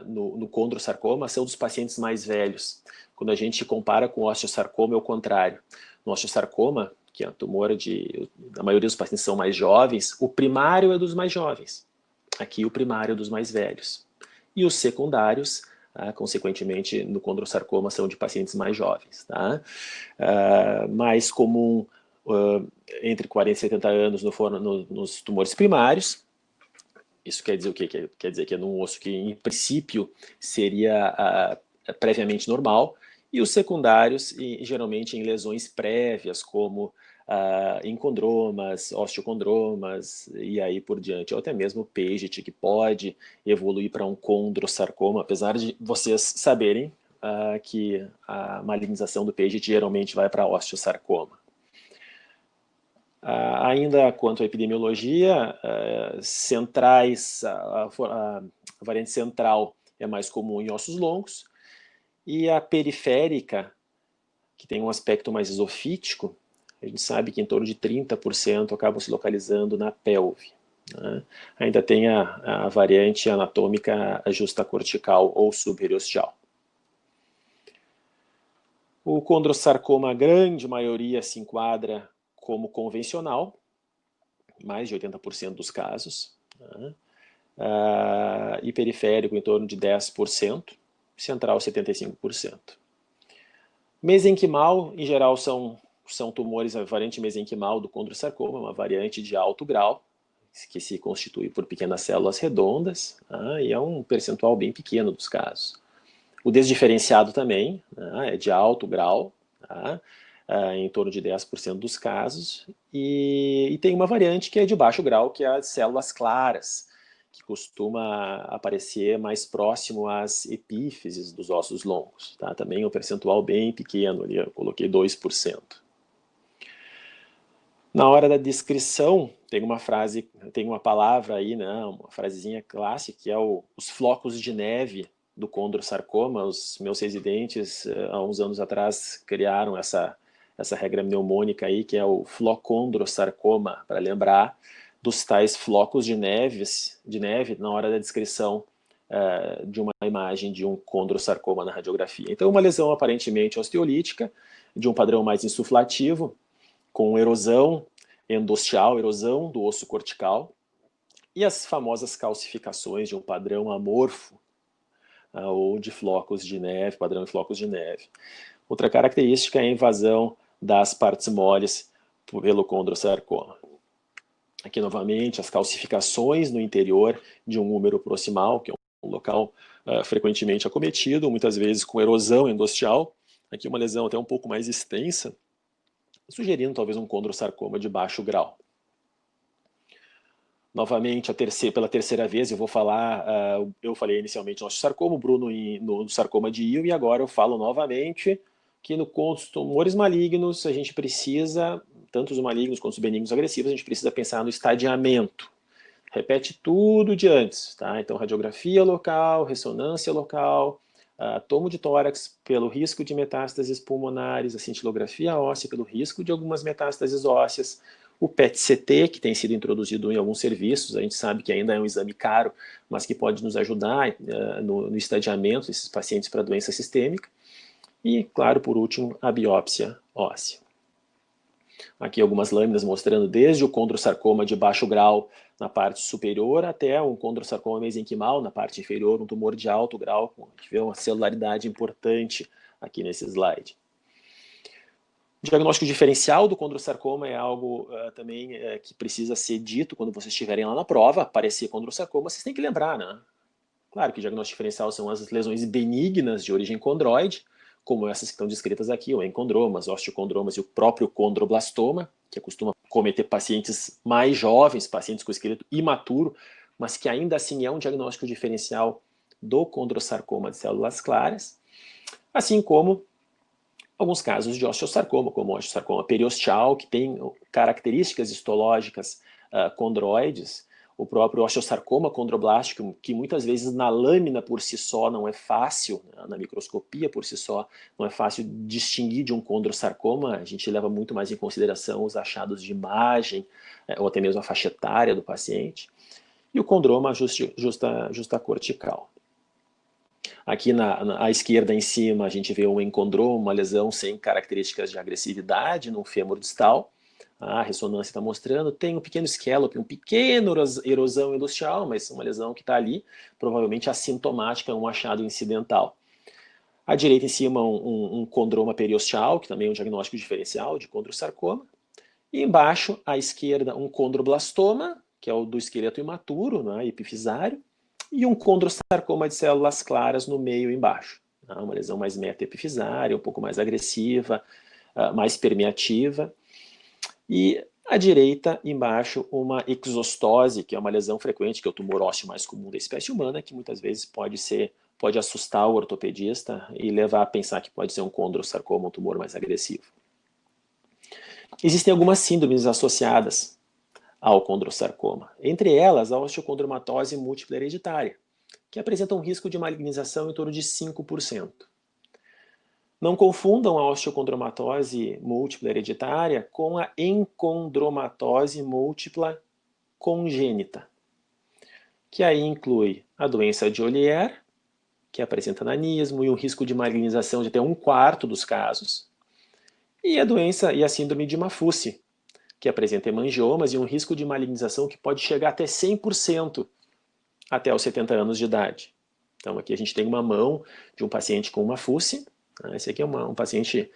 no condrosarcoma são dos pacientes mais velhos. Quando a gente compara com o osteosarcoma, é o contrário. No osteosarcoma, que é um tumor a maioria dos pacientes são mais jovens, o primário é dos mais jovens. Aqui o primário é dos mais velhos. E os secundários, consequentemente, no condrosarcoma são de pacientes mais jovens. Tá? Mais comum entre 40 e 70 anos nos tumores primários. Isso quer dizer o quê? Quer dizer que é num osso que, em princípio, seria previamente normal, e os secundários, geralmente em lesões prévias, como encondromas, osteocondromas, e aí por diante, ou até mesmo Paget, que pode evoluir para um condrosarcoma, apesar de vocês saberem que a malignização do Paget geralmente vai para osteosarcoma. Ainda quanto à epidemiologia, centrais, a variante central é mais comum em ossos longos, e a periférica, que tem um aspecto mais esofítico, a gente sabe que em torno de 30% acabam se localizando na pelve. Né? Ainda tem a variante anatômica justacortical ou subperiosteal. O condrosarcoma, a grande maioria se enquadra como convencional, mais de 80% dos casos, né? E periférico em torno de 10%, central 75%. Mesenquimal, em geral, são tumores, a variante mesenquimal do condrosarcoma, uma variante de alto grau, que se constitui por pequenas células redondas, e é um percentual bem pequeno dos casos. O desdiferenciado também é de alto grau, em torno de 10% dos casos, e tem uma variante que é de baixo grau, que é as células claras, que costuma aparecer mais próximo às epífises dos ossos longos. Tá? Também é um percentual bem pequeno, ali eu coloquei 2%. Na hora da descrição, tem uma frase, tem uma palavra aí, né, uma frasezinha clássica, que é os flocos de neve do condrosarcoma. Os meus residentes, há uns anos atrás, criaram essa regra mnemônica aí, que é o flocondrosarcoma, para lembrar dos tais flocos de neve na hora da descrição de uma imagem de um condrosarcoma na radiografia. Então, uma lesão aparentemente osteolítica, de um padrão mais insuflativo, com erosão endosteal, erosão do osso cortical, e as famosas calcificações de um padrão amorfo, ou de flocos de neve, padrão de flocos de neve. Outra característica é a invasão das partes moles pelo condrosarcoma. Aqui, novamente, as calcificações no interior de um húmero proximal, que é um local frequentemente acometido, muitas vezes com erosão endosteal. Aqui uma lesão até um pouco mais extensa, sugerindo talvez um condrosarcoma de baixo grau. Novamente, pela terceira vez, eu vou falar, eu falei inicialmente no osteosarcoma, o Bruno no sarcoma de Ewing, e agora eu falo novamente que nos tumores malignos a gente precisa, tanto os malignos quanto os benignos agressivos, a gente precisa pensar no estadiamento. Repete tudo de antes, tá? Então, radiografia local, ressonância local, tomo de tórax pelo risco de metástases pulmonares, a cintilografia óssea pelo risco de algumas metástases ósseas, o PET-CT, que tem sido introduzido em alguns serviços, a gente sabe que ainda é um exame caro, mas que pode nos ajudar no estadiamento desses pacientes para doença sistêmica. E, claro, por último, a biópsia óssea. Aqui algumas lâminas mostrando desde o condrosarcoma de baixo grau na parte superior até um condrosarcoma mesenquimal na parte inferior, um tumor de alto grau, a gente vê uma celularidade importante aqui nesse slide. O diagnóstico diferencial do condrosarcoma é algo também que precisa ser dito quando vocês estiverem lá na prova. Aparecer condrosarcoma, vocês têm que lembrar, né? Claro que o diagnóstico diferencial são as lesões benignas de origem condroide, como essas que estão descritas aqui, o encondromas, osteocondromas e o próprio condroblastoma, que costuma cometer pacientes mais jovens, pacientes com esqueleto imaturo, mas que ainda assim é um diagnóstico diferencial do condrosarcoma de células claras, assim como alguns casos de osteosarcoma, como o osteosarcoma periosteal, que tem características histológicas condroides, o próprio osteosarcoma condroblástico, que muitas vezes na lâmina por si só não é fácil, na microscopia por si só, não é fácil distinguir de um condrosarcoma, a gente leva muito mais em consideração os achados de imagem, ou até mesmo a faixa etária do paciente, e o condroma justacortical. Aqui à esquerda em cima a gente vê um encondroma, uma lesão sem características de agressividade no fêmur distal. A ressonância está mostrando, tem um pequeno scallop, um pequeno erosão endosteal, mas uma lesão que está ali, provavelmente assintomática, um achado incidental. À direita em cima um condroma periosteal, que também é um diagnóstico diferencial de condrosarcoma. E embaixo, à esquerda, um condroblastoma, que é o do esqueleto imaturo, né, epifisário, e um condrosarcoma de células claras no meio embaixo. Uma lesão mais metaepifisária, um pouco mais agressiva, mais permeativa. E à direita, embaixo, uma exostose, que é uma lesão frequente, que é o tumor ósseo mais comum da espécie humana, que muitas vezes pode assustar o ortopedista e levar a pensar que pode ser um condrosarcoma, um tumor mais agressivo. Existem algumas síndromes associadas ao condrosarcoma, entre elas a osteocondromatose múltipla hereditária, que apresenta um risco de malignização em torno de 5%. Não confundam a osteocondromatose múltipla hereditária com a encondromatose múltipla congênita, que aí inclui a doença de Ollier, que apresenta nanismo e um risco de malignização de até 1/4 dos casos, e a síndrome de Maffucci, que apresenta hemangiomas e um risco de malignização que pode chegar até 100% até os 70 anos de idade. Então aqui a gente tem uma mão de um paciente com Maffucci. Esse aqui é um paciente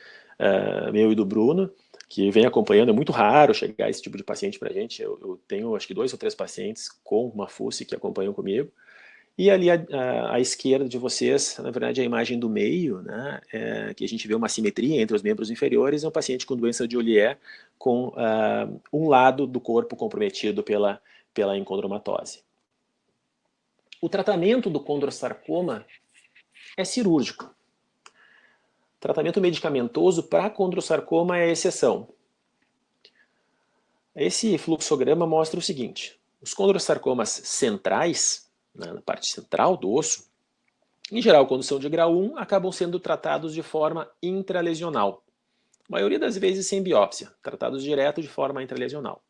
meu e do Bruno, que vem acompanhando. É muito raro chegar esse tipo de paciente para a gente. Eu tenho acho que 2 ou 3 pacientes com Maffucci que acompanham comigo. E ali à esquerda de vocês, na verdade a imagem do meio, né, que a gente vê uma simetria entre os membros inferiores, é um paciente com doença de Ollier com um lado do corpo comprometido pela encondromatose. O tratamento do condrosarcoma é cirúrgico. O tratamento medicamentoso para condrosarcoma é a exceção. Esse fluxograma mostra o seguinte: os condrosarcomas centrais, na parte central do osso, em geral, quando são de grau 1, acabam sendo tratados de forma intralesional. A maioria das vezes sem biópsia, tratados direto de forma intralesional.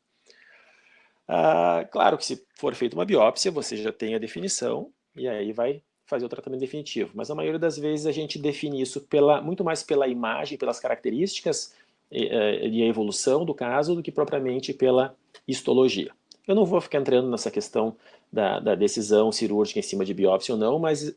Claro que se for feita uma biópsia, você já tem a definição, e aí vai fazer o tratamento definitivo. Mas a maioria das vezes a gente define isso muito mais pela imagem, pelas características e a evolução do caso, do que propriamente pela histologia. Eu não vou ficar entrando nessa questão da decisão cirúrgica em cima de biópsia ou não, mas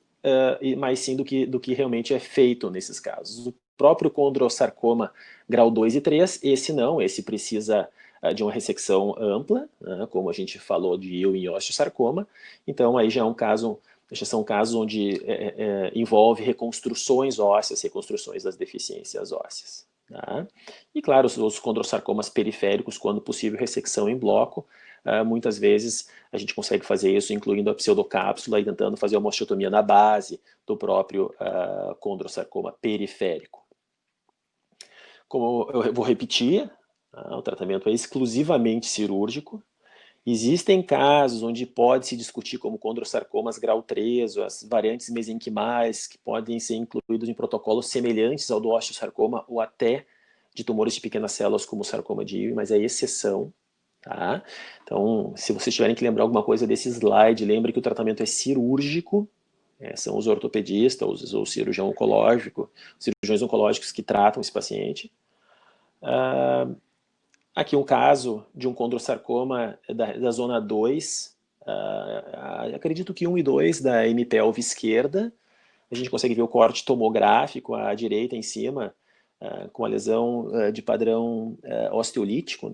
mais sim do que realmente é feito nesses casos. O próprio condrossarcoma grau 2 e 3, esse precisa de uma ressecção ampla, né, como a gente falou de Ewing osteosarcoma, então aí já são casos onde envolve reconstruções ósseas, reconstruções das deficiências ósseas. Tá? E claro, os condrossarcomas periféricos, quando possível, ressecção em bloco. Muitas vezes a gente consegue fazer isso incluindo a pseudocápsula e tentando fazer uma osteotomia na base do próprio condrossarcoma periférico. Como eu vou repetir, o tratamento é exclusivamente cirúrgico. Existem casos onde pode-se discutir como condrossarcomas grau 3, ou as variantes mesenquimais, que podem ser incluídos em protocolos semelhantes ao do osteosarcoma, ou até de tumores de pequenas células, como o sarcoma de Ewing, mas é exceção. Tá? Então, se vocês tiverem que lembrar alguma coisa desse slide, lembre que o tratamento é cirúrgico, são os ortopedistas, ou cirurgião oncológico, cirurgiões oncológicos que tratam esse paciente. Aqui um caso de um condrossarcoma da zona 2, acredito que 1 e 2 da hemipelve esquerda. A gente consegue ver o corte tomográfico à direita em cima, com a lesão de padrão osteolítico,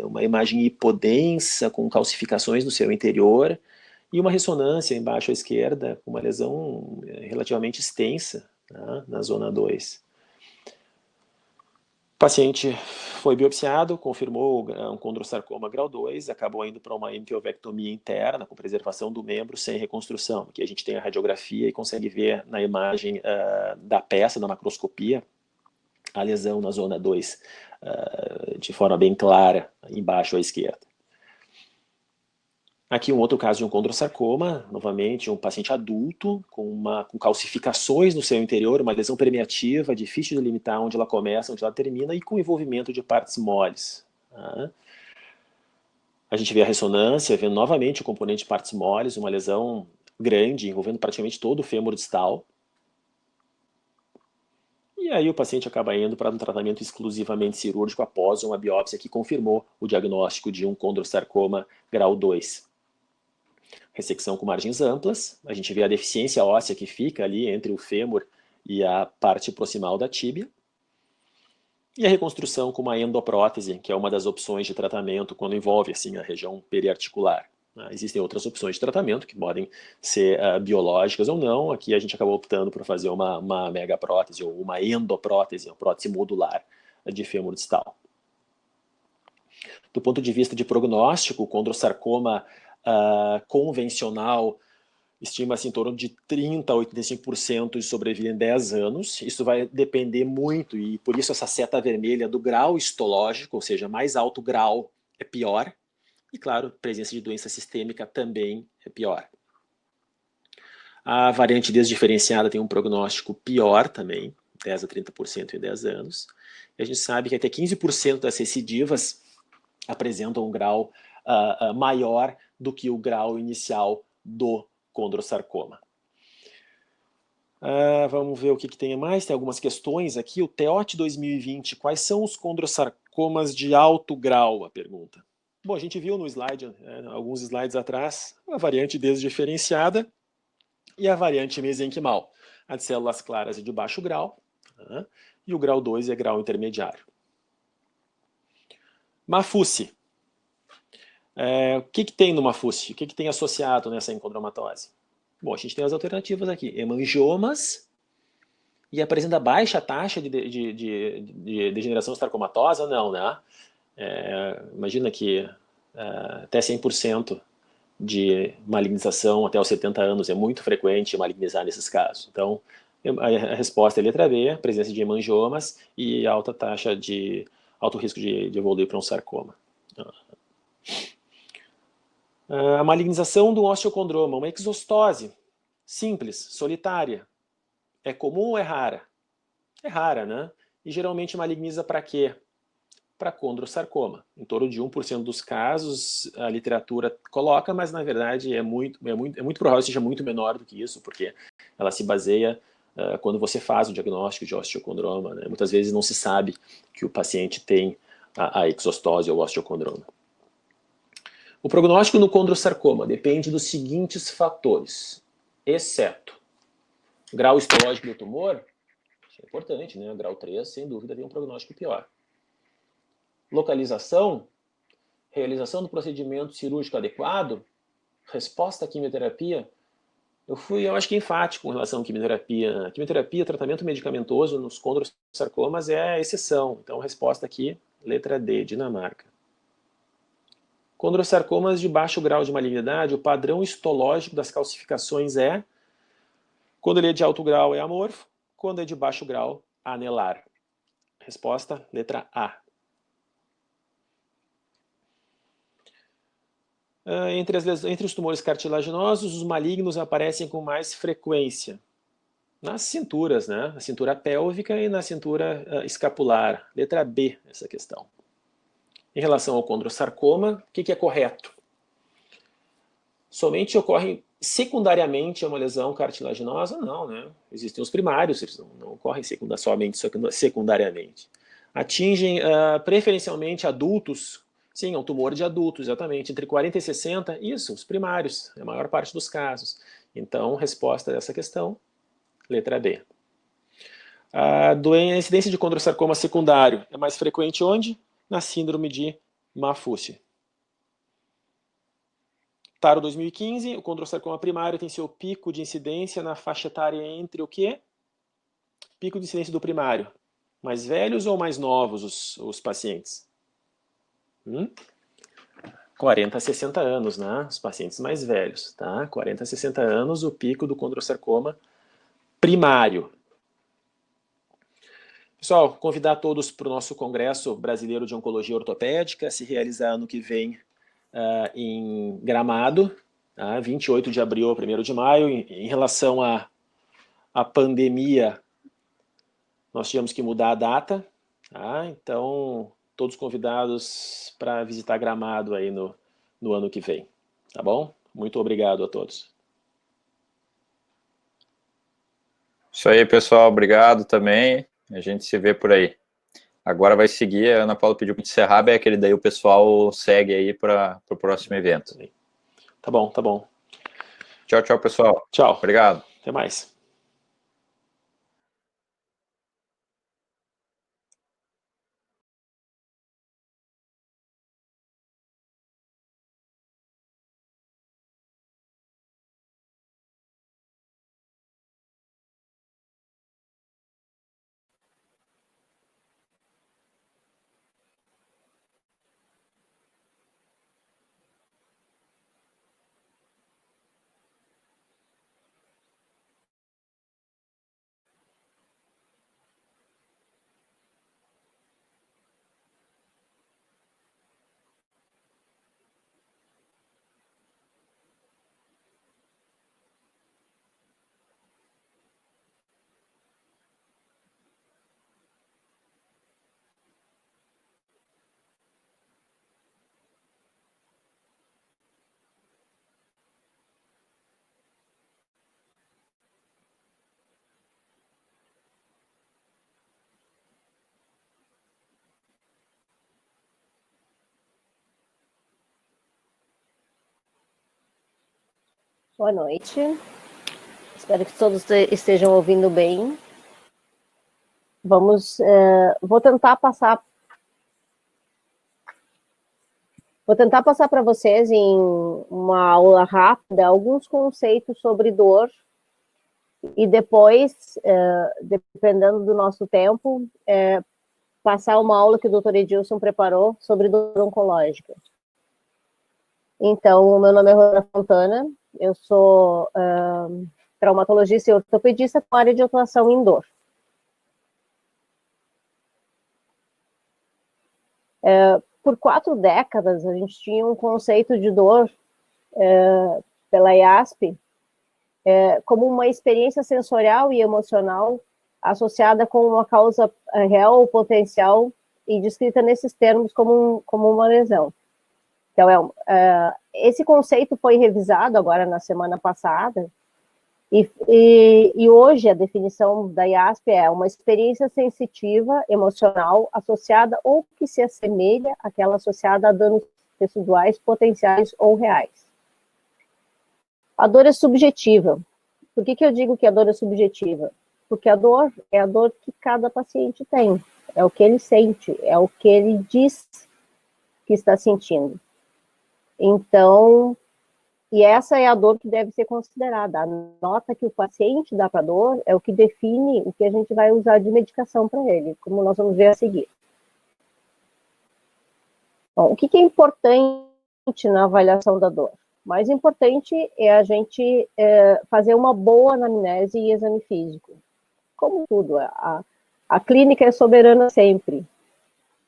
uma imagem hipodensa com calcificações no seu interior, e uma ressonância embaixo à esquerda, com uma lesão relativamente extensa, tá, na zona 2. O paciente foi biopsiado, confirmou um condrossarcoma grau 2, acabou indo para uma hemipelvectomia interna, com preservação do membro sem reconstrução. Aqui a gente tem a radiografia e consegue ver na imagem da peça, da macroscopia, a lesão na zona 2, de forma bem clara, embaixo à esquerda. Aqui um outro caso de um condrossarcoma, novamente um paciente adulto com calcificações no seu interior, uma lesão permeativa, difícil de delimitar onde ela começa, onde ela termina, e com envolvimento de partes moles. Tá? A gente vê a ressonância, vê novamente o componente de partes moles, uma lesão grande, envolvendo praticamente todo o fêmur distal. E aí o paciente acaba indo para um tratamento exclusivamente cirúrgico após uma biópsia que confirmou o diagnóstico de um condrossarcoma grau 2. Ressecção com margens amplas, a gente vê a deficiência óssea que fica ali entre o fêmur e a parte proximal da tíbia. E a reconstrução com uma endoprótese, que é uma das opções de tratamento quando envolve assim, a região periarticular. Existem outras opções de tratamento que podem ser biológicas ou não. Aqui a gente acabou optando por fazer uma megaprótese ou uma endoprótese, uma prótese modular de fêmur distal. Do ponto de vista de prognóstico, o condrossarcoma convencional estima-se em torno de 30% a 85% de sobrevida em 10 anos. Isso vai depender muito, e por isso essa seta vermelha do grau histológico, ou seja, mais alto grau é pior. E claro, presença de doença sistêmica também é pior. A variante desdiferenciada tem um prognóstico pior também, 10 a 30% em 10 anos. E a gente sabe que até 15% das recidivas apresentam um grau maior do que o grau inicial do condrossarcoma. Vamos ver o que tem mais. Tem algumas questões aqui. O TEOT 2020, quais são os condrossarcomas de alto grau? A pergunta. Bom, a gente viu no slide, alguns slides atrás, a variante desdiferenciada e a variante mesenquimal. A de células claras é de baixo grau, e o grau 2 é grau intermediário. Mafussi. O que tem no Mafussi? O que tem associado nessa encondromatose? Bom, a gente tem as alternativas aqui. Hemangiomas e apresenta baixa taxa de degeneração sarcomatosa? Não, né? Imagina que até 100% de malignização até os 70 anos é muito frequente malignizar nesses casos. Então, a resposta é letra B, presença de hemangiomas e alta taxa de alto risco de evoluir para um sarcoma. A malignização do osteocondroma, uma exostose simples, solitária. É comum ou é rara? É rara, né? E geralmente maligniza para quê? para condrosarcoma. Em torno de 1% dos casos a literatura coloca, mas na verdade é muito provável que seja muito menor do que isso, porque ela se baseia quando você faz o diagnóstico de osteocondroma, né? Muitas vezes não se sabe que o paciente tem a exostose ou osteocondroma. O prognóstico no condrosarcoma depende dos seguintes fatores, exceto grau histológico do tumor, isso é importante, né? Grau 3, sem dúvida, tem um prognóstico pior. Localização, realização do procedimento cirúrgico adequado, resposta à quimioterapia. Eu acho que enfático com relação à quimioterapia. Quimioterapia, tratamento medicamentoso nos condrossarcomas é a exceção. Então, resposta aqui, letra D, Dinamarca. Condrossarcomas de baixo grau de malignidade, o padrão histológico das calcificações é, quando ele é de alto grau é amorfo, quando é de baixo grau, anelar. Resposta, letra A. Entre os tumores cartilaginosos, os malignos aparecem com mais frequência nas cinturas, né? Na cintura pélvica e na cintura escapular. Letra B, essa questão. Em relação ao condrossarcoma, o que é correto? Somente ocorre secundariamente uma lesão cartilaginosa? Não, né? Existem os primários, eles não ocorrem somente secundariamente. Atingem preferencialmente adultos. Sim, é um tumor de adultos, exatamente. Entre 40 e 60, isso, os primários, é a maior parte dos casos. Então, resposta a essa questão, letra B. A incidência de condrossarcoma secundário é mais frequente onde? Na síndrome de Maffucci. Taro 2015, o condrossarcoma primário tem seu pico de incidência na faixa etária entre o quê? Pico de incidência do primário. Mais velhos ou mais novos os pacientes? 40 a 60 anos, né? Os pacientes mais velhos, tá? 40 a 60 anos, o pico do condrossarcoma primário. Pessoal, convidar todos para o nosso Congresso Brasileiro de Oncologia Ortopédica, se realizar ano que vem em Gramado, tá? 28 de abril a 1º de maio. Em relação à pandemia, nós tivemos que mudar a data, tá? Então, todos convidados para visitar Gramado aí no ano que vem, tá bom? Muito obrigado a todos. Isso aí, pessoal, obrigado também, a gente se vê por aí. Agora vai seguir, a Ana Paula pediu para encerrar, Becker, e daí o pessoal segue aí para o próximo evento. Tá bom, tá bom. Tchau, tchau, pessoal. Tchau. Obrigado. Até mais. Boa noite. Espero que todos estejam ouvindo bem. Vou tentar passar para vocês em uma aula rápida alguns conceitos sobre dor e depois, dependendo do nosso tempo, passar uma aula que o Dr. Edilson preparou sobre dor oncológica. Então, o meu nome é Rona Fontana, eu sou traumatologista e ortopedista com área de atuação em dor. Por 4 décadas, a gente tinha um conceito de dor pela IASP como uma experiência sensorial e emocional associada com uma causa real ou potencial e descrita nesses termos como uma lesão. Então, esse conceito foi revisado agora na semana passada, e hoje a definição da IASP é uma experiência sensitiva, emocional, associada ou que se assemelha àquela associada a danos residuais, potenciais ou reais. A dor é subjetiva. Por que eu digo que a dor é subjetiva? Porque a dor é a dor que cada paciente tem, é o que ele sente, é o que ele diz que está sentindo. Então, e essa é a dor que deve ser considerada. A nota que o paciente dá para a dor é o que define o que a gente vai usar de medicação para ele, como nós vamos ver a seguir. Bom, o que é importante na avaliação da dor? O mais importante é a gente fazer uma boa anamnese e exame físico. Como tudo, a clínica é soberana sempre.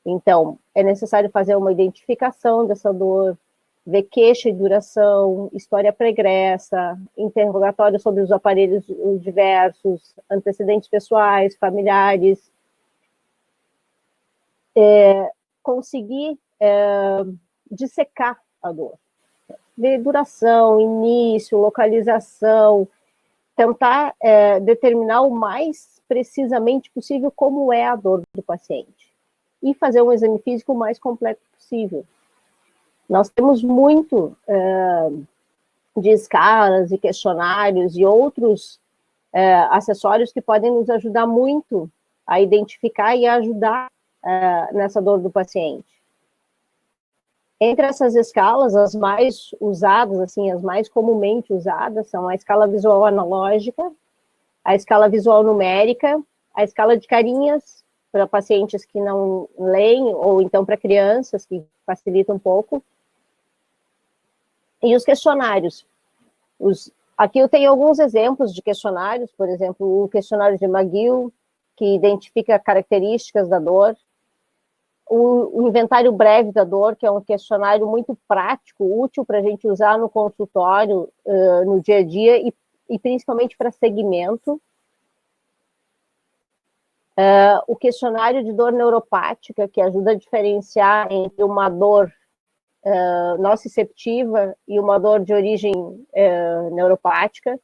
Então, é necessário fazer uma identificação dessa dor, ver queixa e duração, história pregressa, interrogatório sobre os aparelhos diversos, antecedentes pessoais, familiares, conseguir dissecar a dor. Ver duração, início, localização, tentar determinar o mais precisamente possível como é a dor do paciente e fazer um exame físico o mais completo possível. Nós temos muito de escalas e questionários e outros acessórios que podem nos ajudar muito a identificar e a ajudar nessa dor do paciente. Entre essas escalas, as mais usadas, assim, as mais comumente usadas, são a escala visual analógica, a escala visual numérica, a escala de carinhas, para pacientes que não leem, ou então para crianças, que facilita um pouco, e os questionários. Aqui eu tenho alguns exemplos de questionários, por exemplo, o questionário de McGill, que identifica características da dor, o inventário breve da dor, que é um questionário muito prático, útil para a gente usar no consultório, no dia a dia, e principalmente para segmento. O questionário de dor neuropática, que ajuda a diferenciar entre uma dor nociceptiva e uma dor de origem neuropática.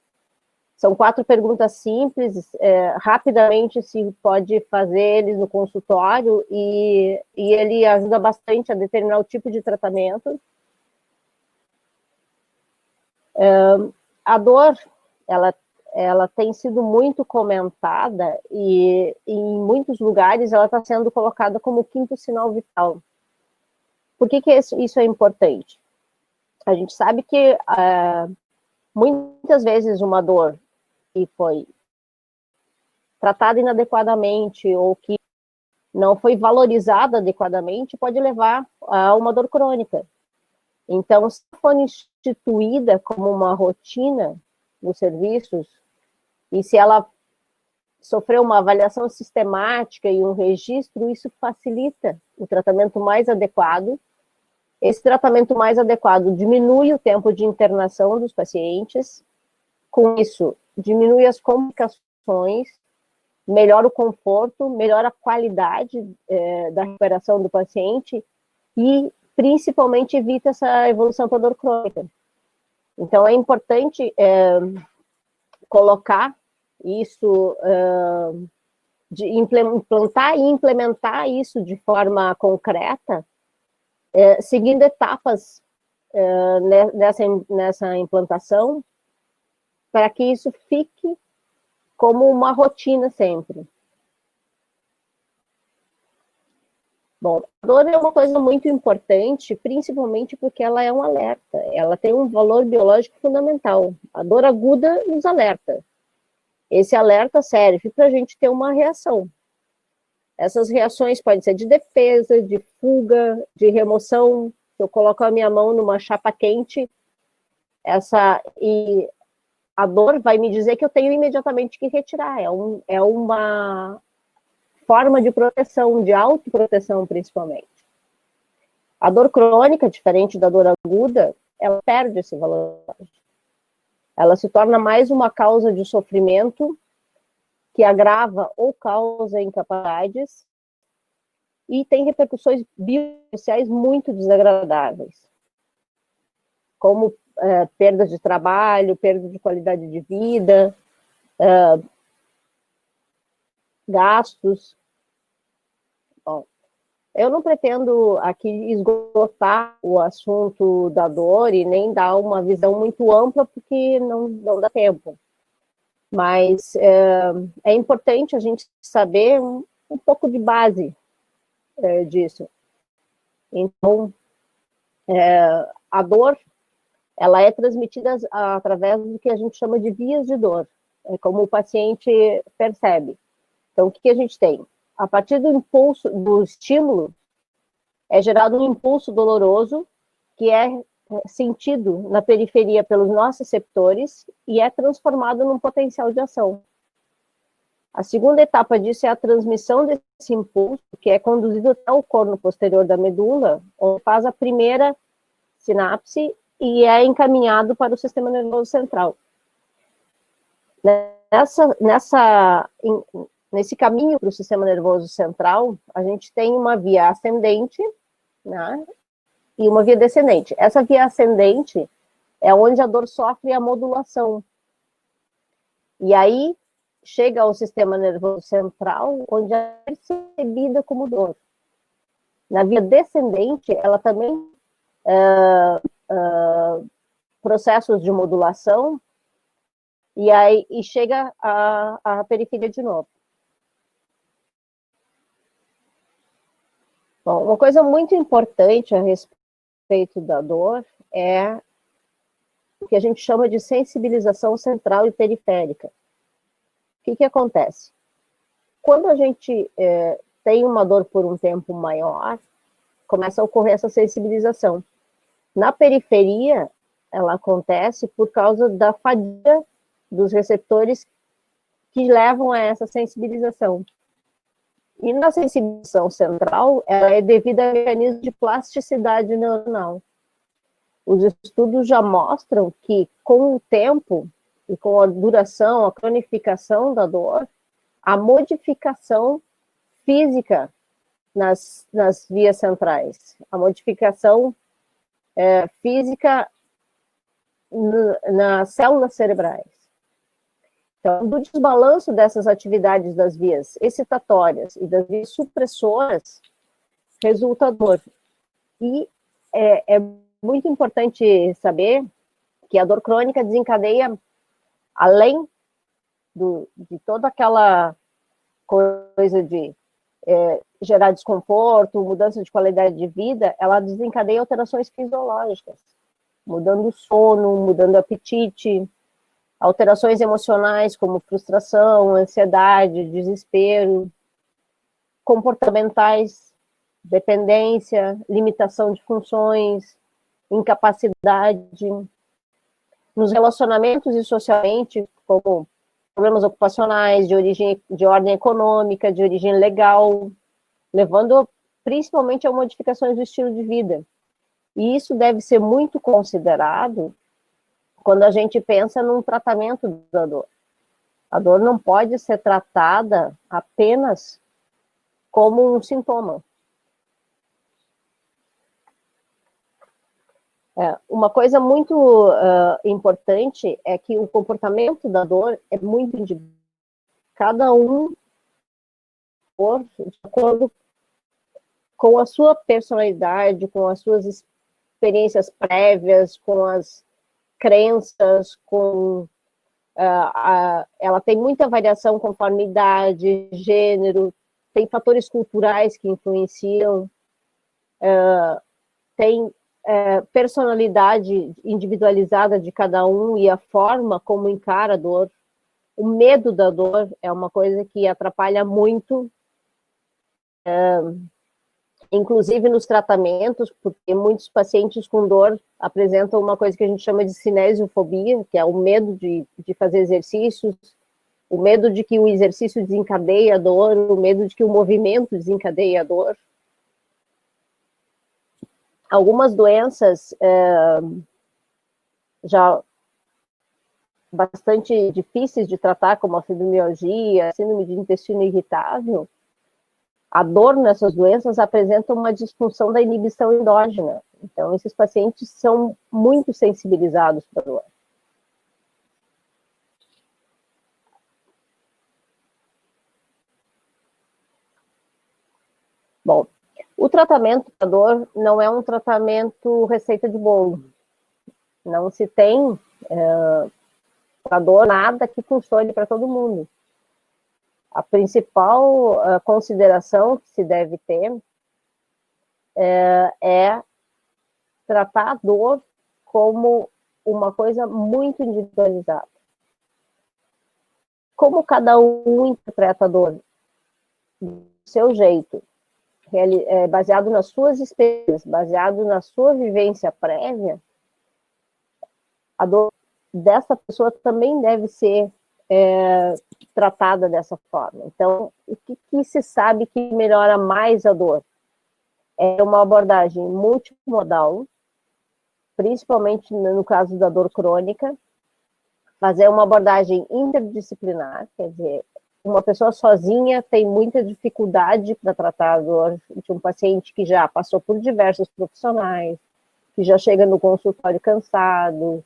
São 4 perguntas simples, rapidamente se pode fazer eles no consultório e ele ajuda bastante a determinar o tipo de tratamento. A dor, ela tem sido muito comentada e em muitos lugares ela está sendo colocada como o 5º sinal vital. Por que isso é importante? A gente sabe que muitas vezes uma dor que foi tratada inadequadamente ou que não foi valorizada adequadamente pode levar a uma dor crônica. Então, se for instituída como uma rotina nos serviços, e se ela sofrer uma avaliação sistemática e um registro, isso facilita o tratamento mais adequado. Esse tratamento mais adequado diminui o tempo de internação dos pacientes, com isso, diminui as complicações, melhora o conforto, melhora a qualidade da recuperação do paciente e, principalmente, evita essa evolução para dor crônica. Então, é importante colocar isso, de implantar e implementar isso de forma concreta, seguindo etapas nessa implantação, para que isso fique como uma rotina sempre. Bom, a dor é uma coisa muito importante, principalmente porque ela é um alerta, ela tem um valor biológico fundamental. A dor aguda nos alerta. Esse alerta serve para a gente ter uma reação. Essas reações podem ser de defesa, de fuga, de remoção. Se eu coloco a minha mão numa chapa quente, e a dor vai me dizer que eu tenho imediatamente que retirar. É uma forma de proteção, de autoproteção, principalmente. A dor crônica, diferente da dor aguda, ela perde esse valor. Ela se torna mais uma causa de sofrimento que agrava ou causa incapacidades e tem repercussões biopsicossociais muito desagradáveis, como perda de trabalho, perda de qualidade de vida, gastos. Bom, eu não pretendo aqui esgotar o assunto da dor e nem dar uma visão muito ampla, porque não dá tempo. Mas é importante a gente saber um pouco de base disso. Então, a dor, ela é transmitida através do que a gente chama de vias de dor, como o paciente percebe. Então, o que a gente tem? A partir do impulso, do estímulo, é gerado um impulso doloroso que é sentido na periferia pelos nossos receptores e é transformado num potencial de ação. A segunda etapa disso é a transmissão desse impulso, que é conduzido até o corno posterior da medula, onde faz a primeira sinapse e é encaminhado para o sistema nervoso central. Nesse caminho para o sistema nervoso central, a gente tem uma via ascendente, né, e uma via descendente. Essa via ascendente é onde a dor sofre a modulação. E aí chega ao sistema nervoso central, onde é percebida como dor. Na via descendente, ela também processos de modulação, e aí chega à periferia de novo. Bom, uma coisa muito importante a respeito da dor é o que a gente chama de sensibilização central e periférica. O que acontece? Quando a gente tem uma dor por um tempo maior, começa a ocorrer essa sensibilização. Na periferia, ela acontece por causa da fadiga dos receptores que levam a essa sensibilização. E na sensibilização central, ela é devida a mecanismos de plasticidade neuronal. Os estudos já mostram que, com o tempo e com a duração, a cronificação da dor, a modificação física nas vias centrais, a modificação física nas células cerebrais. Então, do desbalanço dessas atividades das vias excitatórias e das vias supressoras, resulta a dor. E é muito importante saber que a dor crônica desencadeia, além de toda aquela coisa de gerar desconforto, mudança de qualidade de vida, ela desencadeia alterações fisiológicas, mudando o sono, mudando o apetite, alterações emocionais como frustração, ansiedade, desespero, comportamentais, dependência, limitação de funções, incapacidade. Nos relacionamentos e socialmente, como problemas ocupacionais, de ordem econômica, de origem legal, levando principalmente a modificações do estilo de vida. E isso deve ser muito considerado quando a gente pensa num tratamento da dor. A dor não pode ser tratada apenas como um sintoma. Uma coisa muito importante é que o comportamento da dor é muito individual. Cada um, de acordo com a sua personalidade, com as suas experiências prévias, com as crenças, ela tem muita variação conforme idade, gênero, tem fatores culturais que influenciam, tem personalidade individualizada de cada um e a forma como encara a dor. O medo da dor é uma coisa que atrapalha muito, inclusive nos tratamentos, porque muitos pacientes com dor apresentam uma coisa que a gente chama de cinesiofobia, que é o medo de fazer exercícios, o medo de que o exercício desencadeie a dor, o medo de que o movimento desencadeie a dor. Algumas doenças já bastante difíceis de tratar, como a fibromialgia, a síndrome de intestino irritável, A dor nessas doenças apresenta uma disfunção da inibição endógena. Então, esses pacientes são muito sensibilizados para a dor. Bom, o tratamento da dor não é um tratamento receita de bolo. Não se tem para dor nada que funcione para todo mundo. A principal consideração que se deve ter é tratar a dor como uma coisa muito individualizada. Como cada um interpreta a dor do seu jeito, baseado nas suas experiências, baseado na sua vivência prévia, a dor dessa pessoa também deve ser tratada dessa forma. Então, o que se sabe que melhora mais a dor? É uma abordagem multimodal, principalmente no caso da dor crônica, fazer uma abordagem interdisciplinar, quer dizer, uma pessoa sozinha tem muita dificuldade para tratar a dor de um paciente que já passou por diversos profissionais, que já chega no consultório cansado,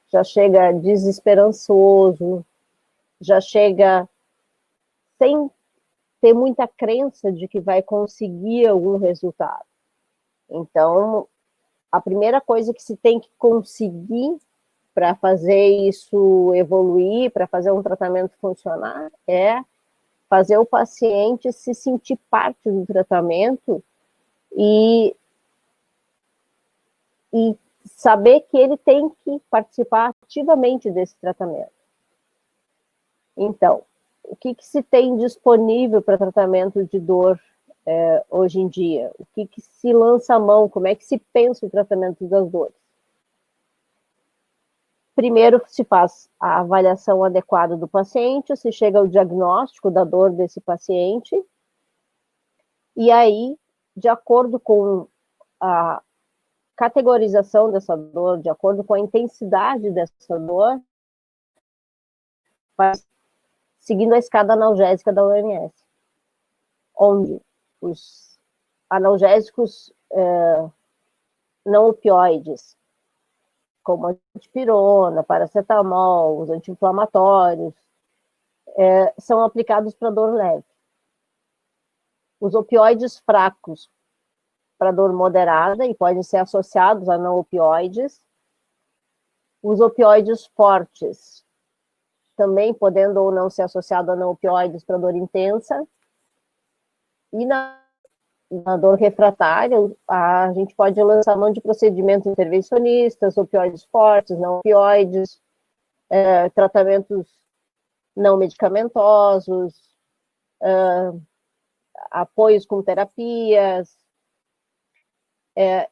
já chega desesperançoso, já chega sem ter muita crença de que vai conseguir algum resultado. Então, a primeira coisa que se tem que conseguir para fazer isso evoluir, para fazer um tratamento funcionar, é fazer o paciente se sentir parte do tratamento e saber que ele tem que participar ativamente desse tratamento. Então, o que se tem disponível para tratamento de dor hoje em dia? O que se lança a mão? Como é que se pensa o tratamento das dores? Primeiro se faz a avaliação adequada do paciente, se chega ao diagnóstico da dor desse paciente, e aí, de acordo com a categorização dessa dor, de acordo com a intensidade dessa dor, seguindo a escada analgésica da OMS, onde os analgésicos não opioides, como a dipirona, paracetamol, os anti-inflamatórios, são aplicados para dor leve. Os opioides fracos para dor moderada e podem ser associados a não opioides. Os opioides fortes, também podendo ou não ser associado a não opioides para dor intensa. E na dor refratária, a gente pode lançar mão de procedimentos intervencionistas, opioides fortes, não opioides, tratamentos não medicamentosos, apoios com terapias.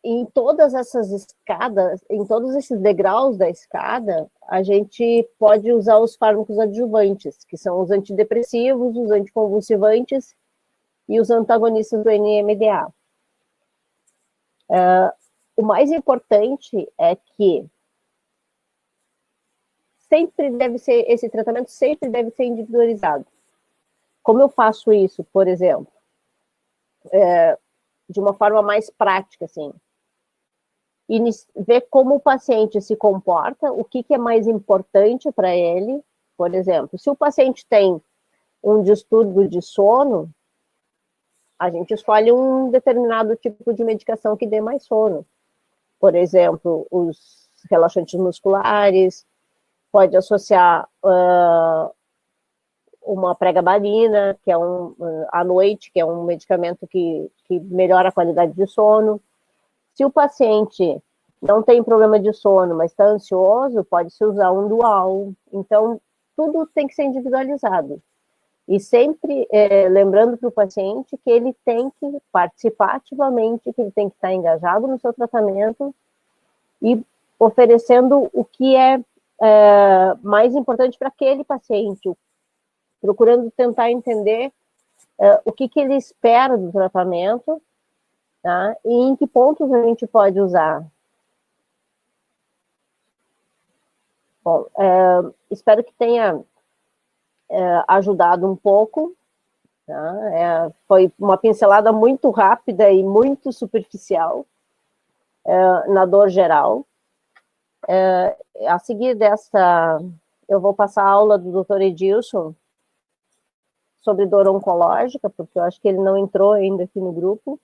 Em todas essas escadas, em todos esses degraus da escada, a gente pode usar os fármacos adjuvantes, que são os antidepressivos, os anticonvulsivantes e os antagonistas do NMDA. O mais importante é que esse tratamento sempre deve ser individualizado. Como eu faço isso, por exemplo? De uma forma mais prática, assim. E ver como o paciente se comporta, o que é mais importante para ele. Por exemplo, se o paciente tem um distúrbio de sono, a gente escolhe um determinado tipo de medicação que dê mais sono. Por exemplo, os relaxantes musculares, pode associar uma pregabalina, que é à noite, que é um medicamento que melhora a qualidade de sono. Se o paciente não tem problema de sono, mas está ansioso, pode-se usar um dual. Então, tudo tem que ser individualizado. E sempre lembrando para o paciente que ele tem que participar ativamente, que ele tem que estar engajado no seu tratamento e oferecendo o que é mais importante para aquele paciente, procurando tentar entender o que ele espera do tratamento, tá? E em que pontos a gente pode usar. Bom, espero que tenha ajudado um pouco. Tá? Foi uma pincelada muito rápida e muito superficial na dor geral. A seguir desta, eu vou passar a aula do Dr. Edilson sobre dor oncológica, porque eu acho que ele não entrou ainda aqui no grupo.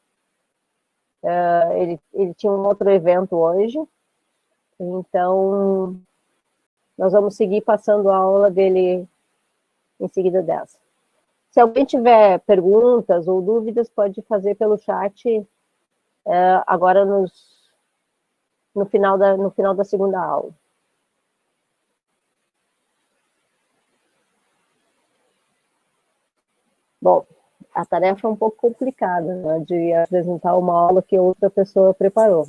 Ele tinha um outro evento hoje, então nós vamos seguir passando a aula dele em seguida dessa. Se alguém tiver perguntas ou dúvidas, pode fazer pelo chat agora no final da segunda aula. Bom, a tarefa é um pouco complicada, né, de apresentar uma aula que outra pessoa preparou.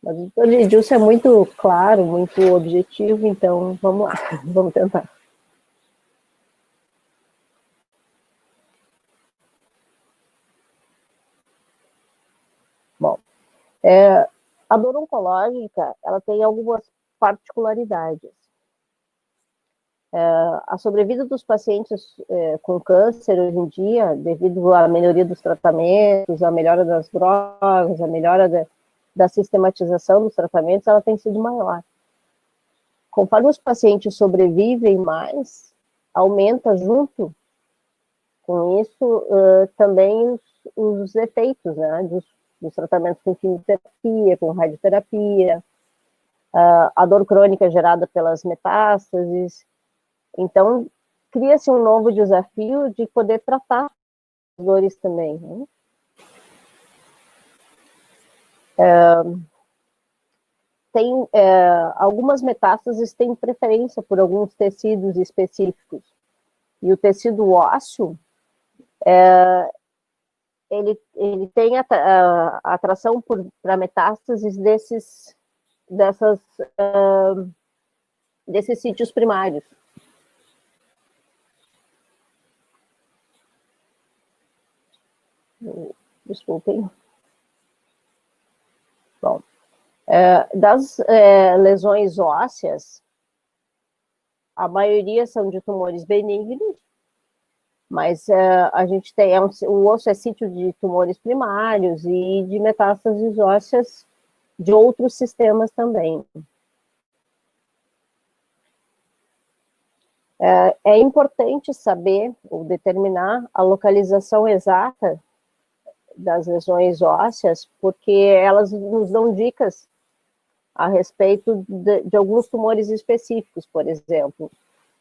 Mas o Dr. Edilson é muito claro, muito objetivo, então vamos lá, vamos tentar. Bom, a dor oncológica, ela tem algumas particularidades. A sobrevida dos pacientes com câncer hoje em dia, devido à melhoria dos tratamentos, à melhora das drogas, à melhora da sistematização dos tratamentos, ela tem sido maior. Conforme os pacientes sobrevivem mais, aumenta junto com isso também os efeitos, né, dos tratamentos com quimioterapia, com radioterapia, a dor crônica gerada pelas metástases. Então, cria-se um novo desafio de poder tratar as dores também, né? Algumas metástases têm preferência por alguns tecidos específicos. E o tecido ósseo, ele tem atração para metástases desses sítios primários. Desculpem. Bom, das lesões ósseas, a maioria são de tumores benignos, mas a gente tem, o osso é sítio de tumores primários e de metástases ósseas de outros sistemas também. É importante saber ou determinar a localização exata das lesões ósseas, porque elas nos dão dicas a respeito de alguns tumores específicos, por exemplo.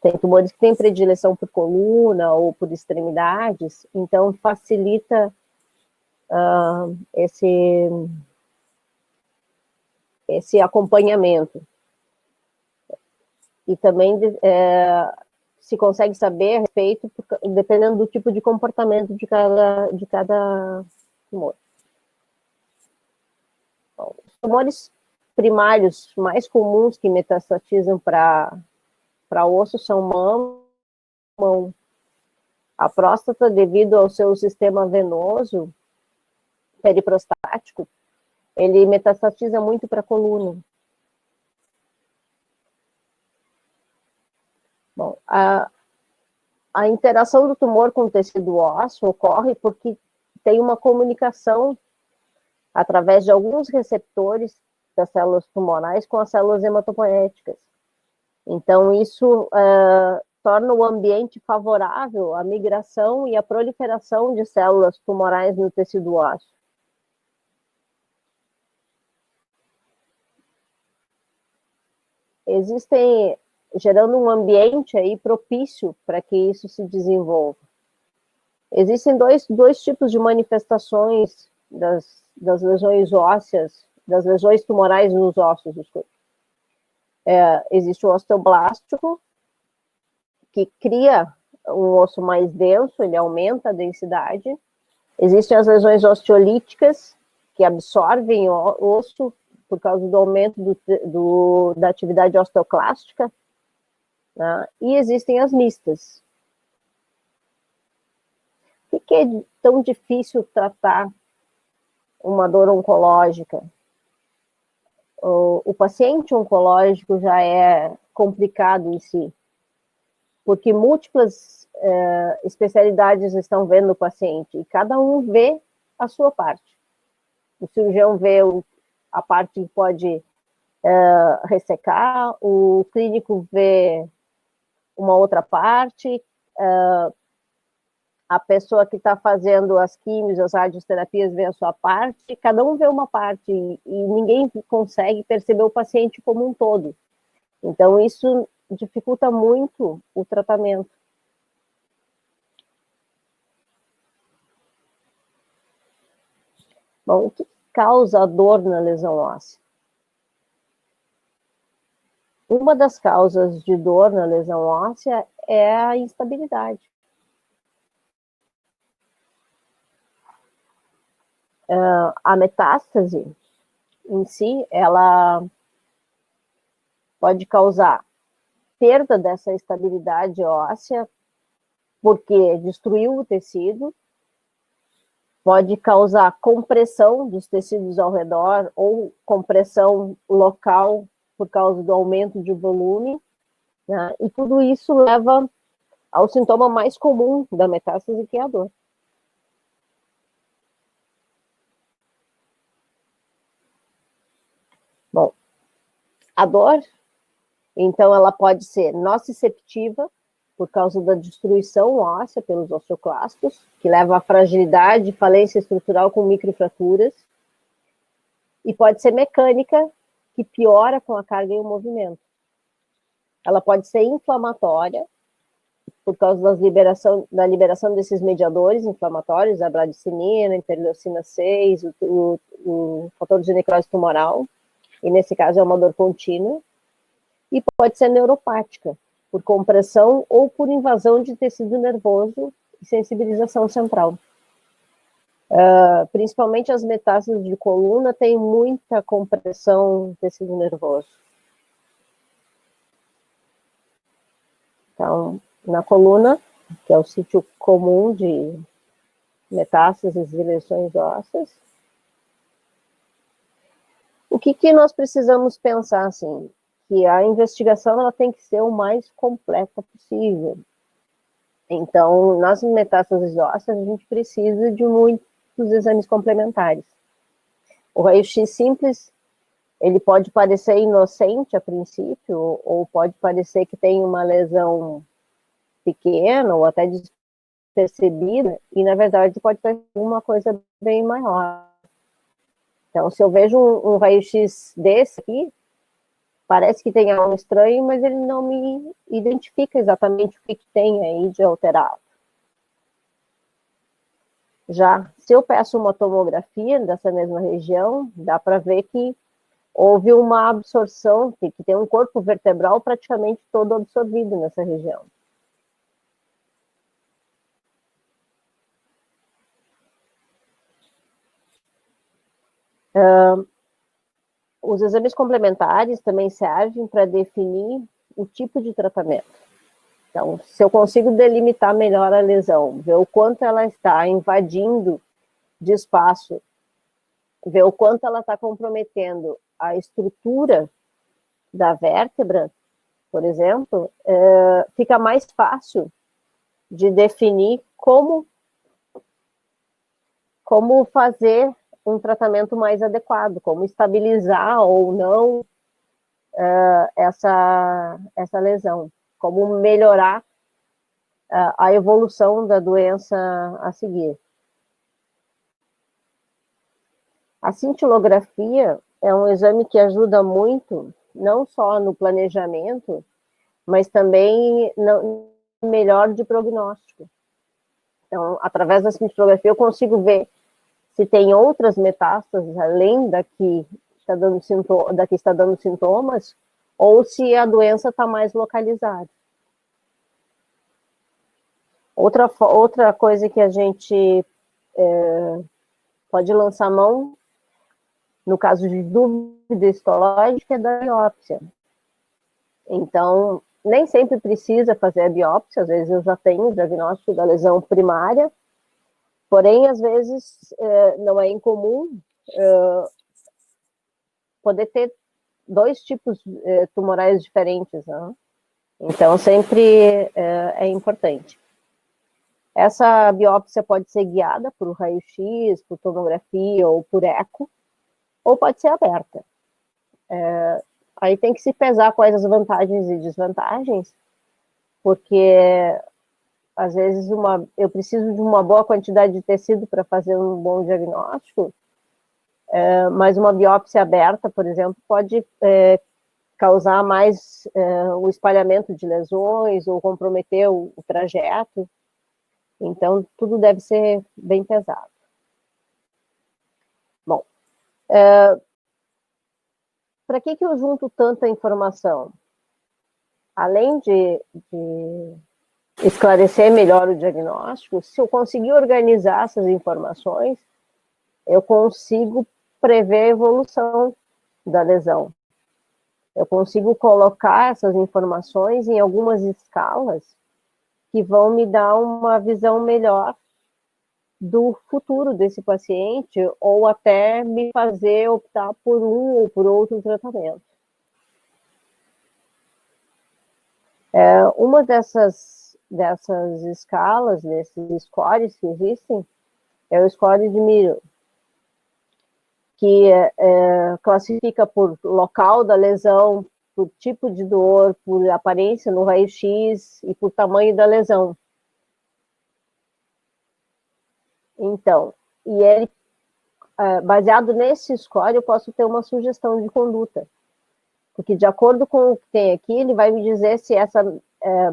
Tem tumores que têm predileção por coluna ou por extremidades, então facilita esse acompanhamento. E também se consegue saber a respeito, dependendo do tipo de comportamento de cada tumor. Bom, os tumores primários mais comuns que metastatizam para osso são mão, a próstata, devido ao seu sistema venoso periprostático, ele metastatiza muito para a coluna. Bom, a interação do tumor com o tecido ósseo ocorre porque tem uma comunicação através de alguns receptores das células tumorais com as células hematopoéticas. Então, isso torna o ambiente favorável à migração e à proliferação de células tumorais no tecido ósseo. Existem, gerando um ambiente aí propício para que isso se desenvolva. Existem dois tipos de manifestações das lesões ósseas, das lesões tumorais nos ossos, desculpa. Existe o osteoblástico, que cria um osso mais denso, ele aumenta a densidade. Existem as lesões osteolíticas, que absorvem o osso por causa do aumento da atividade osteoclástica, né? E existem as mistas. Por que é tão difícil tratar uma dor oncológica? O paciente oncológico já é complicado em si, porque múltiplas especialidades estão vendo o paciente, e cada um vê a sua parte. O cirurgião vê a parte que pode ressecar, o clínico vê uma outra parte, a pessoa que está fazendo as químios, as radioterapias vê a sua parte, cada um vê uma parte, e ninguém consegue perceber o paciente como um todo. Então, isso dificulta muito o tratamento. Bom, o que causa a dor na lesão óssea? Uma das causas de dor na lesão óssea é a instabilidade. A metástase em si, ela pode causar perda dessa estabilidade óssea, porque destruiu o tecido, pode causar compressão dos tecidos ao redor, ou compressão local, por causa do aumento de volume, né? E tudo isso leva ao sintoma mais comum da metástase, que é a dor. Bom, a dor, então, ela pode ser nociceptiva, por causa da destruição óssea pelos osteoclastos, que leva à fragilidade e falência estrutural com microfraturas, e pode ser mecânica, que piora com a carga e o movimento. Ela pode ser inflamatória, por causa da liberação desses mediadores inflamatórios, a bradicinina, a interleucina 6, o fator de necrose tumoral, e nesse caso é uma dor contínua, e pode ser neuropática, por compressão ou por invasão de tecido nervoso e sensibilização central. Principalmente as metástases de coluna têm muita compressão do tecido nervoso. Então, na coluna, que é o sítio comum de metástases e lesões ósseas, o que nós precisamos pensar, assim? Que a investigação ela tem que ser o mais completa possível. Então, nas metástases ósseas, a gente precisa de muitos exames complementares. O raio-x simples, ele pode parecer inocente a princípio, ou pode parecer que tem uma lesão pequena, ou até despercebida, e na verdade pode ter uma coisa bem maior. Então, se eu vejo um raio-x desse aqui, parece que tem algo estranho, mas ele não me identifica exatamente o que tem aí de alterado. Já, se eu peço uma tomografia dessa mesma região, dá para ver que houve uma absorção, que tem um corpo vertebral praticamente todo absorvido nessa região. Os exames complementares também servem para definir o tipo de tratamento. Então, se eu consigo delimitar melhor a lesão, ver o quanto ela está invadindo de espaço, ver o quanto ela está comprometendo a estrutura da vértebra, por exemplo, fica mais fácil de definir como fazer um tratamento mais adequado, como estabilizar ou não essa lesão, como melhorar a evolução da doença a seguir. A cintilografia é um exame que ajuda muito, não só no planejamento, mas também no melhor de prognóstico. Então, através da cintilografia, eu consigo ver se tem outras metástases, além da que está dando sintomas, ou se a doença está mais localizada. Outra coisa que a gente pode lançar mão, no caso de dúvida histológica, é da biópsia. Então, nem sempre precisa fazer a biópsia, às vezes eu já tenho o diagnóstico da lesão primária, porém, às vezes, não é incomum poder ter dois tipos tumorais diferentes, né? Então, sempre é importante. Essa biópsia pode ser guiada por raio-x, por tomografia ou por eco, ou pode ser aberta. Aí tem que se pesar quais as vantagens e desvantagens, porque às vezes eu preciso de uma boa quantidade de tecido para fazer um bom diagnóstico, mas uma biópsia aberta, por exemplo, pode causar mais o espalhamento de lesões ou comprometer o trajeto. Então, tudo deve ser bem pesado. Bom, para que eu junto tanta informação? Além de esclarecer melhor o diagnóstico, se eu conseguir organizar essas informações, eu consigo prever a evolução da lesão. Eu consigo colocar essas informações em algumas escalas que vão me dar uma visão melhor do futuro desse paciente, ou até me fazer optar por um ou por outro tratamento. Uma dessas escalas, desses scores que existem, é o score de Miro, que classifica por local da lesão, por tipo de dor, por aparência no raio-x e por tamanho da lesão. Então, e ele, baseado nesse score, eu posso ter uma sugestão de conduta. Porque, de acordo com o que tem aqui, ele vai me dizer se essa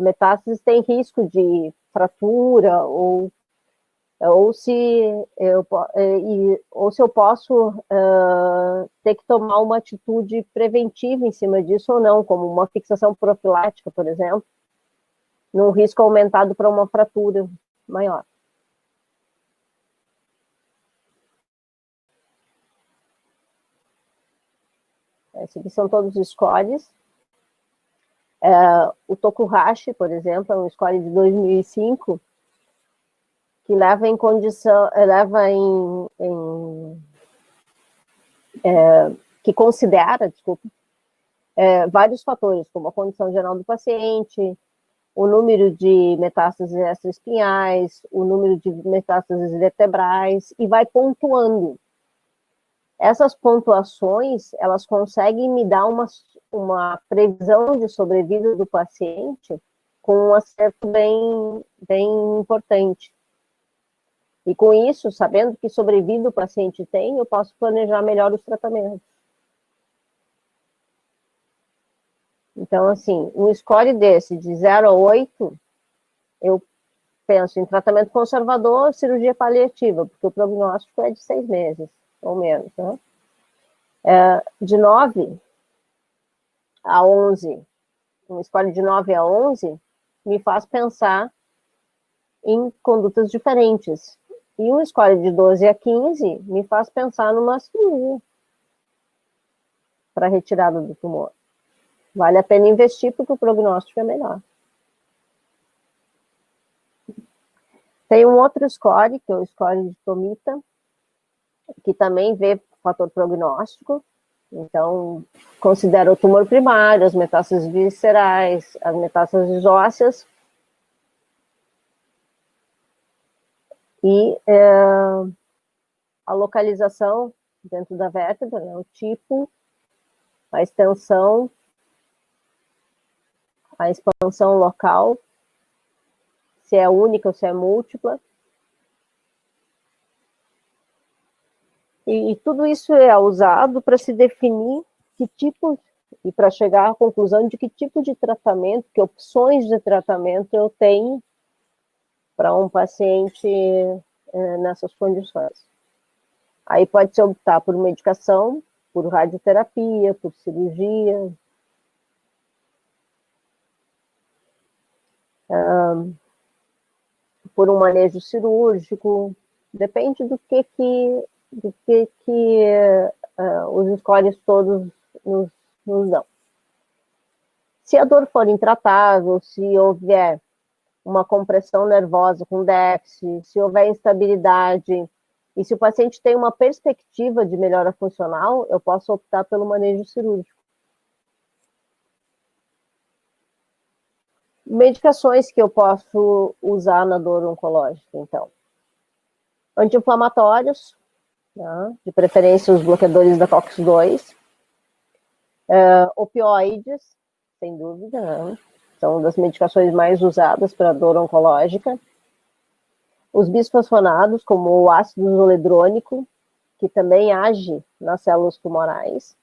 metástase tem risco de fratura ou se eu posso ter que tomar uma atitude preventiva em cima disso ou não, como uma fixação profilática, por exemplo, num risco aumentado para uma fratura maior. Esses aqui são todos os scores. O Tokuhashi, por exemplo, é um score de 2005, que leva em condição, que considera, desculpa, vários fatores, como a condição geral do paciente, o número de metástases extraespinhais, o número de metástases vertebrais, e vai pontuando. Essas pontuações, elas conseguem me dar uma previsão de sobrevida do paciente com um acerto bem importante. E com isso, sabendo que sobrevida o paciente tem, eu posso planejar melhor os tratamentos. Então, assim, um score desse, de 0 a 8, eu penso em tratamento conservador, cirurgia paliativa, porque o prognóstico é de 6 meses, ou menos, né? De 9 a 11, um score de 9 a 11, me faz pensar em condutas diferentes. E um score de 12 a 15 me faz pensar numa cirurgia para retirada do tumor. Vale a pena investir porque o prognóstico é melhor. Tem um outro score, que é o score de Tomita, que também vê o fator prognóstico. Então, considera o tumor primário, as metástases viscerais, as metástases ósseas. E a localização dentro da vértebra, né, o tipo, a extensão, a expansão local, se é única ou se é múltipla. E tudo isso é usado para se definir que tipo, e para chegar à conclusão de que tipo de tratamento, que opções de tratamento eu tenho para um paciente nessas condições. Aí pode-se optar por medicação, por radioterapia, por cirurgia, por um manejo cirúrgico, depende do que os scores todos nos dão. Se a dor for intratável, se houver uma compressão nervosa com déficit, se houver instabilidade, e se o paciente tem uma perspectiva de melhora funcional, eu posso optar pelo manejo cirúrgico. Medicações que eu posso usar na dor oncológica, então. Anti-inflamatórios, né? De preferência os bloqueadores da COX-2. Opioides, sem dúvida, né? São das medicações mais usadas para dor oncológica. Os bisfosfonados, como o ácido zoledrônico, que também age nas células tumorais.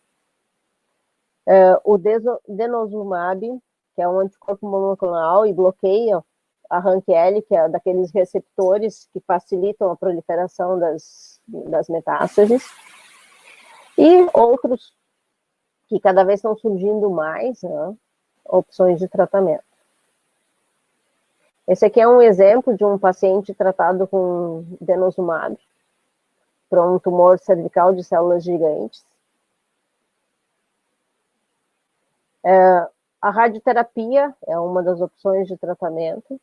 O denosumab, que é um anticorpo monoclonal e bloqueia a RANKL, que é daqueles receptores que facilitam a proliferação das metástases. E outros que cada vez estão surgindo mais, né, opções de tratamento. Esse aqui é um exemplo de um paciente tratado com denosumab para um tumor cervical de células gigantes. A radioterapia é uma das opções de tratamento.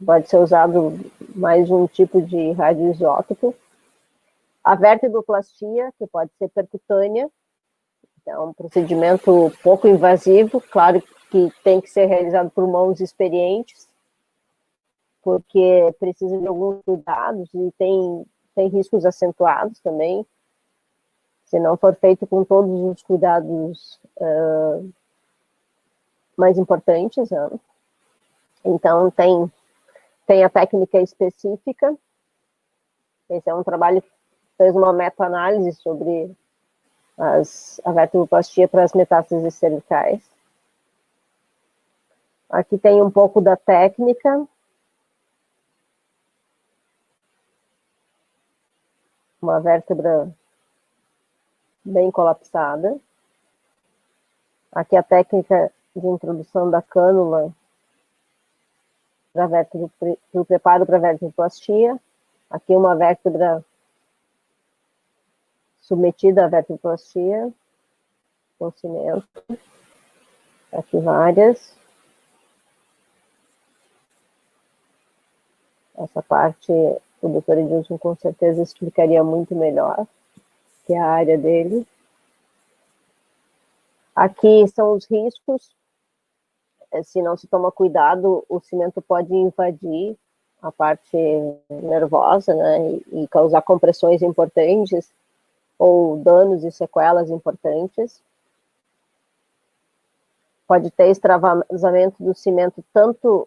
Pode ser usado mais um tipo de radioisótopo. A vertebroplastia, que pode ser percutânea, é um procedimento pouco invasivo, claro que tem que ser realizado por mãos experientes, porque precisa de alguns cuidados e tem riscos acentuados também, se não for feito com todos os cuidados mais importantes, né? Então, tem a técnica específica. Esse é um trabalho que fez uma meta-análise sobre a vertebroplastia para as metástases cervicais. Aqui tem um pouco da técnica. Uma vértebra bem colapsada. Aqui a técnica de introdução da cânula para o preparo para a vertebroplastia. Aqui uma vértebra submetida à vertebroplastia com cimento. Aqui várias. Essa parte o Dr. Edilson com certeza explicaria muito melhor, que é a área dele. Aqui são os riscos. Se não se toma cuidado, o cimento pode invadir a parte nervosa, né, e causar compressões importantes ou danos e sequelas importantes. Pode ter extravasamento do cimento tanto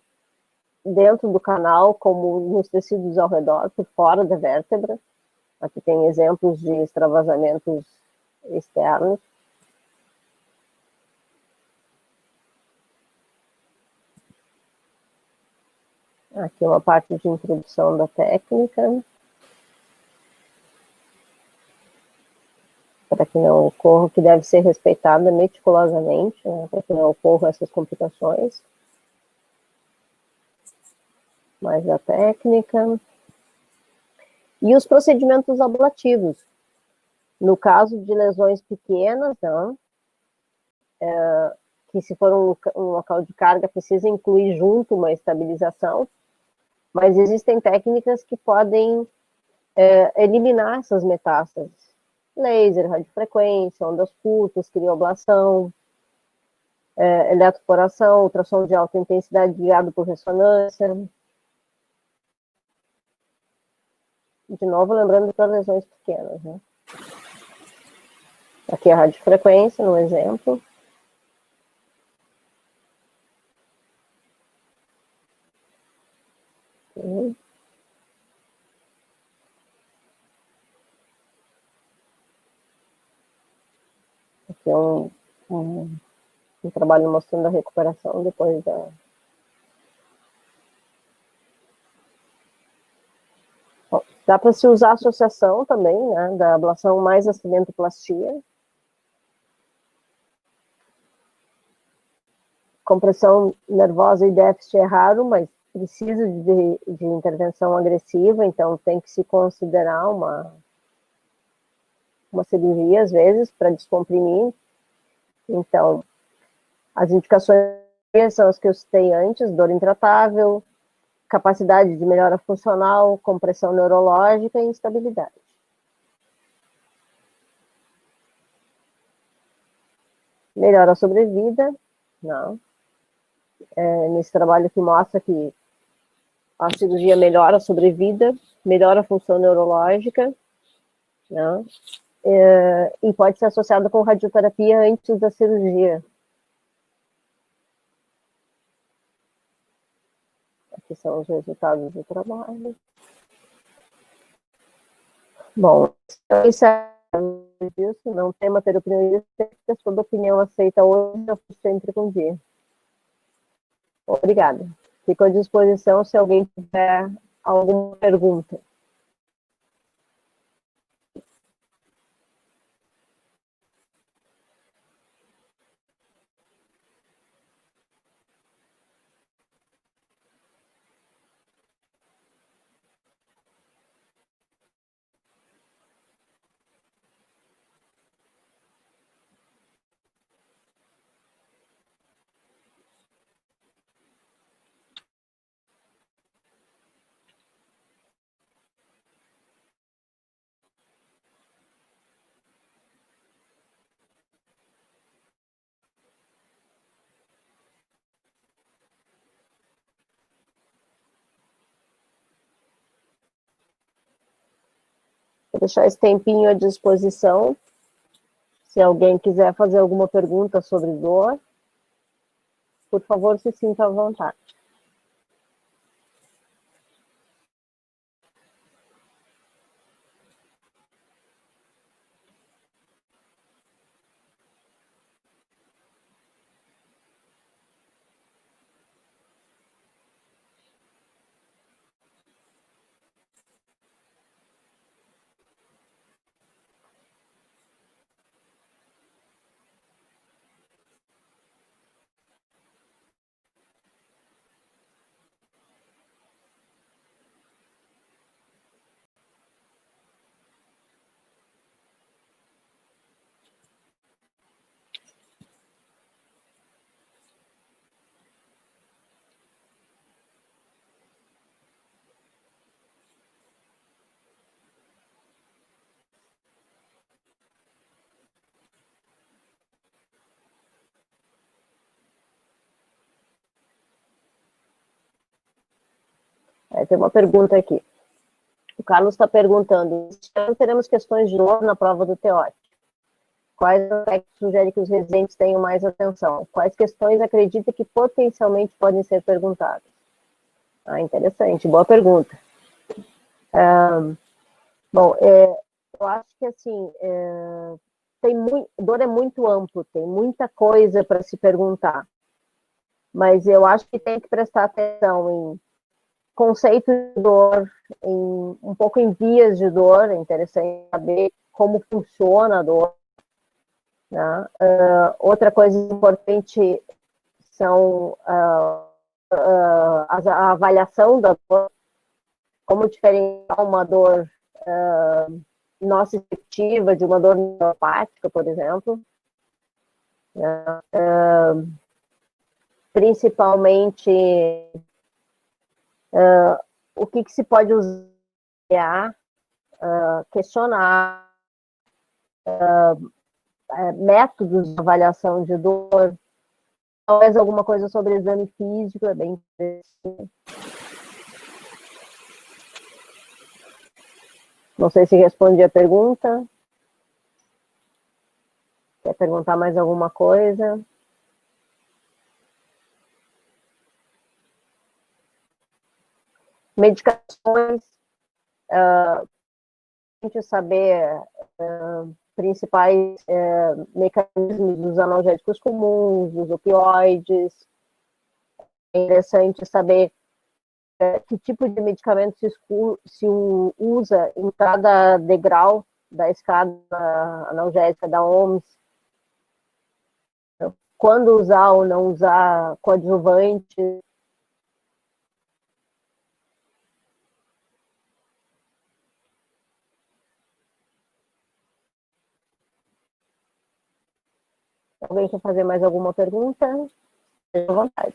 dentro do canal como nos tecidos ao redor, por fora da vértebra. Aqui tem exemplos de extravasamentos externos. Aqui uma parte de introdução da técnica. Para que não ocorra, que deve ser respeitada meticulosamente, né, para que não ocorram essas complicações. Mais a técnica. E os procedimentos ablativos. No caso de lesões pequenas, não, que se for um local de carga, precisa incluir junto uma estabilização, mas existem técnicas que podem eliminar essas metástases. Laser, radiofrequência, ondas curtas, crioblação, eletroporação, ultrassom de alta intensidade guiado por ressonância. De novo, lembrando para lesões pequenas, né? Aqui a radiofrequência, no exemplo. Aqui é um trabalho mostrando a recuperação depois da... Bom, dá para se usar a associação também, né, da ablação mais a cimentoplastia. Compressão nervosa e déficit é raro, mas precisa de intervenção agressiva, então tem que se considerar uma cirurgia, às vezes, para descomprimir. Então, as indicações são as que eu citei antes: dor intratável, capacidade de melhora funcional, compressão neurológica e instabilidade. melhora a sobrevida, não? Nesse trabalho que mostra que a cirurgia melhora a sobrevida, melhora a função neurológica, né? E pode ser associado com radioterapia antes da cirurgia. Aqui são os resultados do trabalho. Bom, isso é isso, não tem matéria opinião, a sua opinião aceita hoje, eu sempre com dia. Obrigada. Fico à disposição se alguém tiver alguma pergunta. Vou deixar esse tempinho à disposição. Se alguém quiser fazer alguma pergunta sobre dor, por favor, se sinta à vontade. Tem uma pergunta aqui. O Carlos está perguntando: teremos questões de dor na prova do teórico? Quais aspectos sugere que os residentes tenham mais atenção? Quais questões acredita que potencialmente podem ser perguntadas? Interessante, boa pergunta. Bom, eu acho que assim, dor é muito amplo, tem muita coisa para se perguntar, mas eu acho que tem que prestar atenção em conceito de dor, um pouco em vias de dor. É interessante saber como funciona a dor, né? Outra coisa importante são a avaliação da dor, como diferenciar uma dor nociceptiva de uma dor neuropática, por exemplo, né? Principalmente o que se pode usar, questionar, métodos de avaliação de dor, talvez alguma coisa sobre exame físico, é bem interessante. Não sei se respondi a pergunta. Quer perguntar mais alguma coisa? Medicações, a gente saber principais mecanismos dos analgésicos comuns, dos opioides. É interessante saber que tipo de medicamento se usa em cada degrau da escada analgésica da OMS. Quando usar ou não usar coadjuvante. Alguém quer fazer mais alguma pergunta? Fique à vontade.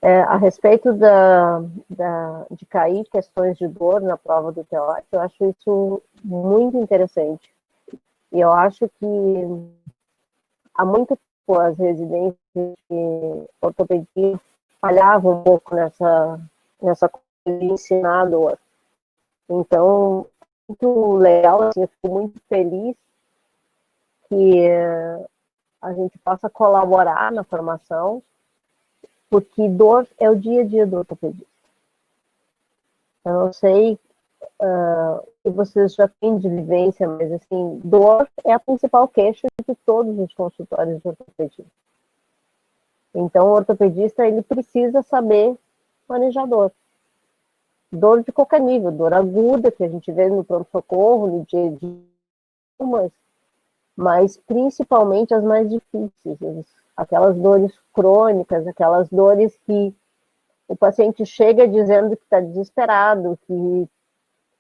A respeito de cair questões de dor na prova do teórico, eu acho isso muito interessante. E eu acho que há muito tempo as residências de ortopedia falhavam um pouco nessa coisa de ensinar a dor. Então, muito legal, assim, eu fico muito feliz que a gente possa colaborar na formação, porque dor é o dia a dia do ortopedista. Eu não sei se vocês já têm de vivência, mas assim, dor é a principal queixa de todos os consultórios de ortopedia. Então, o ortopedista, ele precisa saber manejar dor. Dor de qualquer nível, dor aguda, que a gente vê no pronto-socorro, no dia a dia, mas principalmente as mais difíceis, aquelas dores crônicas, aquelas dores que o paciente chega dizendo que está desesperado, que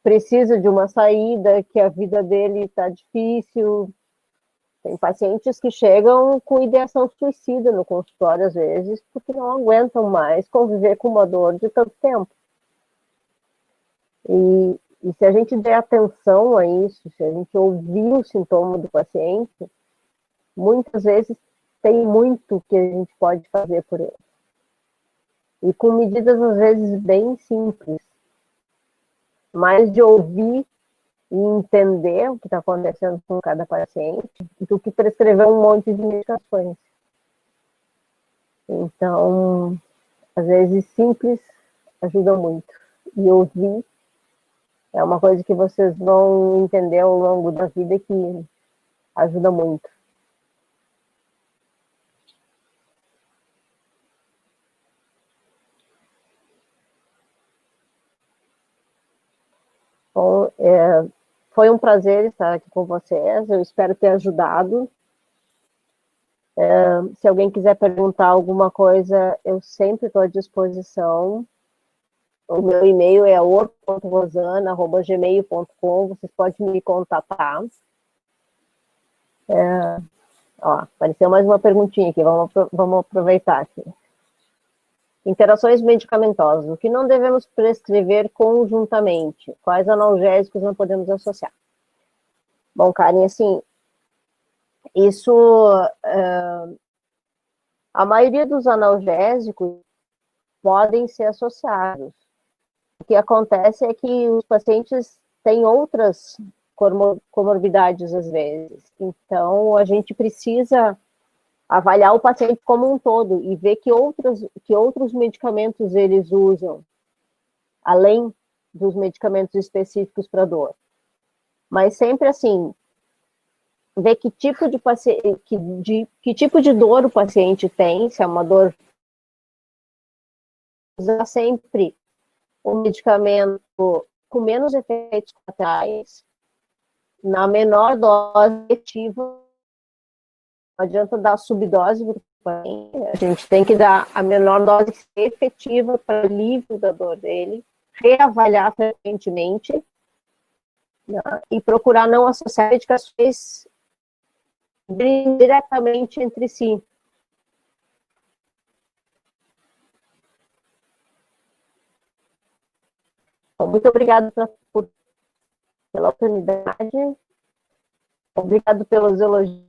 precisa de uma saída, que a vida dele está difícil. Tem pacientes que chegam com ideação suicida no consultório, às vezes, porque não aguentam mais conviver com uma dor de tanto tempo. E se a gente der atenção a isso, se a gente ouvir o sintoma do paciente, muitas vezes tem muito que a gente pode fazer por ele. E com medidas, às vezes, bem simples. Mais de ouvir e entender o que está acontecendo com cada paciente do que prescrever um monte de medicações. Então, às vezes, simples ajuda muito. E ouvir é uma coisa que vocês vão entender ao longo da vida que ajuda muito. Bom, foi um prazer estar aqui com vocês. Eu espero ter ajudado. Se alguém quiser perguntar alguma coisa, eu sempre estou à disposição. O meu e-mail é or.rosana@gmail.com. Vocês podem me contatar. Apareceu mais uma perguntinha aqui. Vamos aproveitar aqui. Interações medicamentosas. O que não devemos prescrever conjuntamente? Quais analgésicos não podemos associar? Bom, Karen, assim, isso, a maioria dos analgésicos podem ser associados. O que acontece é que os pacientes têm outras comorbidades às vezes. Então, a gente precisa avaliar o paciente como um todo e ver que outros medicamentos eles usam, além dos medicamentos específicos para dor. Mas sempre assim, ver que tipo de que tipo de dor o paciente tem, se é uma dor, usar sempre o medicamento com menos efeitos colaterais, na menor dose efetiva. Não adianta dar subdose para o paciente, a gente tem que dar a menor dose efetiva para alívio da dor dele, reavaliar frequentemente, né, e procurar não associar medicações diretamente entre si. Então, muito obrigada pela oportunidade, obrigado pelos elogios.